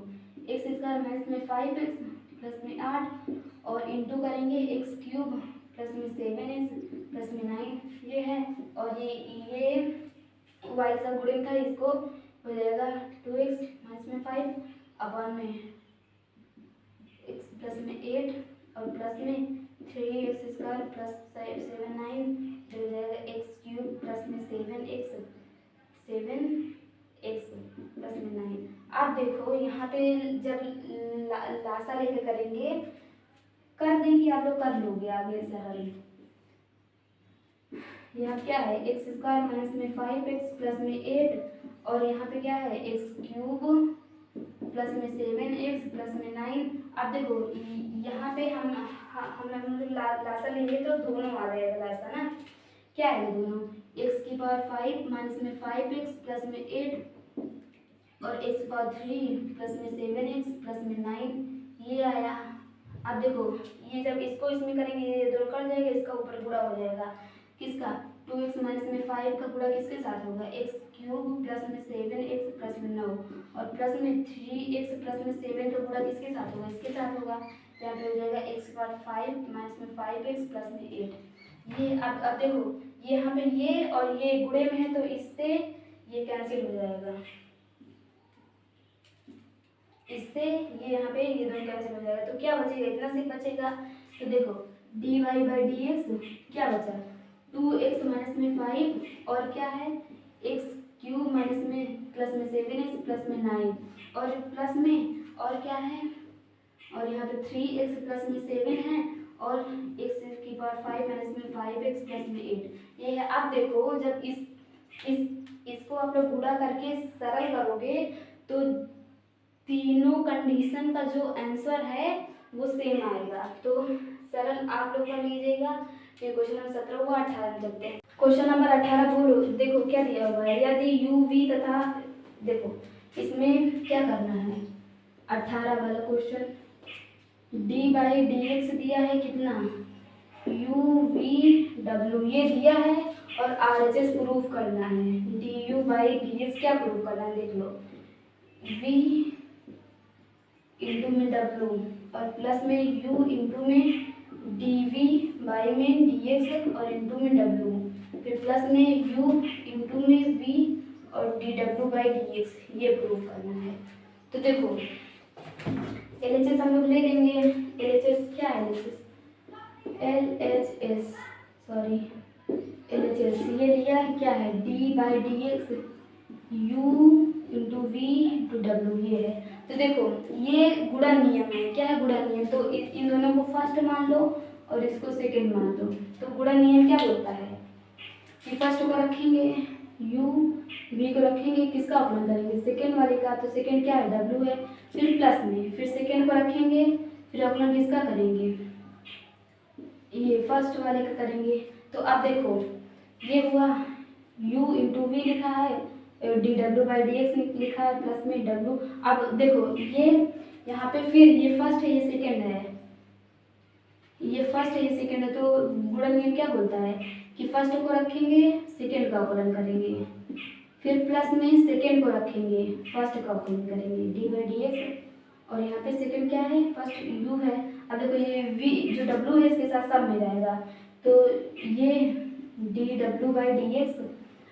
x² माइनस में 5x प्लस में 8 और इंटू करेंगे x³ प्लस में 7x प्लस में 9 ये है, और ये y का गुणे था, इसको हो जाएगा 2x माइनस में 5 अपॉन में x प्लस में 8 और प्लस में 3x² प्लस 7 9 हो जाएगा x³ प्लस में 7x प्लस में 9। आप देखो यहाँ पे जब लासा लेके करेंगे कर देंगे आप लोग कर लोगे आगे सरल। यहाँ क्या है x² माइनस में 5x प्लस में 8 और यहाँ पे क्या है x³ प्लस में 7x प्लस में 9। अब देखो यहाँ पे हम लासा लेंगे तो दोनों आ जाएगा लासा ना, क्या है दोनों x की पावर 5 माइनस में 5x प्लस में 8 और x की पावर 3 प्लस में 7x प्लस में 9 ये आया। अब देखो ये जब इसको इसमें करेंगे ये दोनों कट जाएगा, इसका ऊपर गुणा हो जाएगा किसका 2x माइनस में 5 का गुणा किसके साथ होगा x³ प्लस में 7x प्लस में 9 और प्लस में 3x प्लस में 7 का गुणा किसके साथ होगा इसके साथ होगा, यहाँ पे हो जाएगा x की पावर 5 माइनस में 5x प्लस में 8। ये अब देखो ये यहाँ पे ये और ये गुणे में है तो इससे ये कैंसिल हो जाएगा, इससे ये यहाँ पे ये दोनों कैंसिल हो जाएगा, तो क्या बचेगा इतना सिर्फ बचेगा। तो देखो dy/dx क्या बचा 2x माइनस में 5 और क्या है x³ माइनस में प्लस में 7x प्लस में 9 और प्लस में और क्या है और यहाँ पे 3x प्लस में 7 है और x की पावर 5 माइनस में 5x प्लस में 8 ये है। आप देखो जब इसको आप लोग गुणा करके सरल करोगे तो तीनों कंडीशन का जो आंसर है वो सेम आएगा, तो सरल आप लोग कर लीजिएगा। फिर क्वेश्चन नंबर 17 हुआ 18 चलते हैं। क्वेश्चन नंबर 18 बोलो, देखो क्या दिया हुआ है, यदि u v तथा देखो इसमें क्या करना है 18 वाला क्वेश्चन d/dx दिया है कितना u v w ये दिया है और RHS प्रूफ करना है, du/dx क्या प्रूफ करना है देख लो v इंटू में w और प्लस में u इंटू में dv बाई में dx और इंटू में w फिर प्लस में u इंटू में v और dw/dx ये प्रूफ करना है। तो देखो LHS हम लोग ले लेंगे, LHS क्या है LHS ये लिया है क्या है d/dx u into v into w ये है। तो देखो ये गुणा नियम है, क्या है गुणा नियम, तो इन दोनों को फर्स्ट मान लो और इसको सेकंड मान लो। तो गुणा नियम क्या बोलता है कि फर्स्ट को रखेंगे u v को रखेंगे किसका अवकलन करेंगे सेकंड वाले का, तो सेकंड क्या है w है, फिर प्लस में फिर सेकंड को रखेंगे फिर अवकलन किसका करेंगे ये फर्स्ट वाले का करेंगे। तो अब देखो ये हुआ u इंटू वी लिखा है dw/dx लिखा है प्लस में w। अब देखो ये यहाँ पे फिर ये फर्स्ट है ये सेकंड है, ये फर्स्ट है ये सेकंड है, तो गुणन नियम क्या बोलता है कि फर्स्ट को रखेंगे सेकंड का अवकलन करेंगे फिर प्लस में सेकंड को रखेंगे फर्स्ट का अवकलन करेंगे d/dx और यहाँ पे सेकंड क्या है फर्स्ट u है। अब देखो ये v जो w है इसके साथ सब में जाएगा, तो ये dw/dx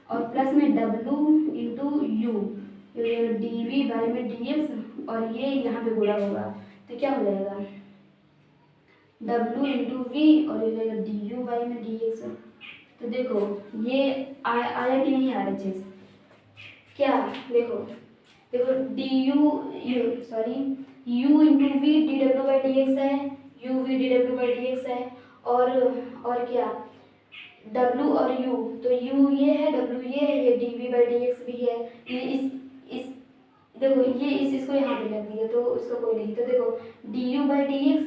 और प्लस में w into u dv by में dx और ये यहाँ पे गुणा होगा, तो क्या हो जाएगा w इंटू वी और ये जाएगा du बाई में dx। तो देखो ये आया कि नहीं आ रहा चीज क्या देखो u इंटू वी dw/dx है u v dw/dx है और क्या w और u, तो u ये है w ये है ये dv/dx है, ये इस देखो ये इसको यहाँ पे लग दिया तो उसको कोई नहीं। तो देखो du/dx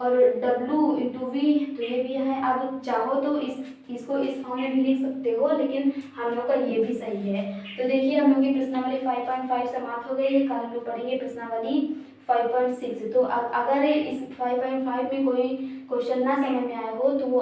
और w/v तो ये भी है। अब चाहो तो इसको इस फॉर्म में भी लिख सकते हो, लेकिन हम लोग का ये भी सही है। तो देखिए हम लोग की प्रश्नावली 5.5 समाप्त हो गई है। कल हम लोग पढ़ेंगे प्रश्नावली 5.6। तो अगर इस 5.5 में कोई क्वेश्चन ना समझ में आया हो तो वो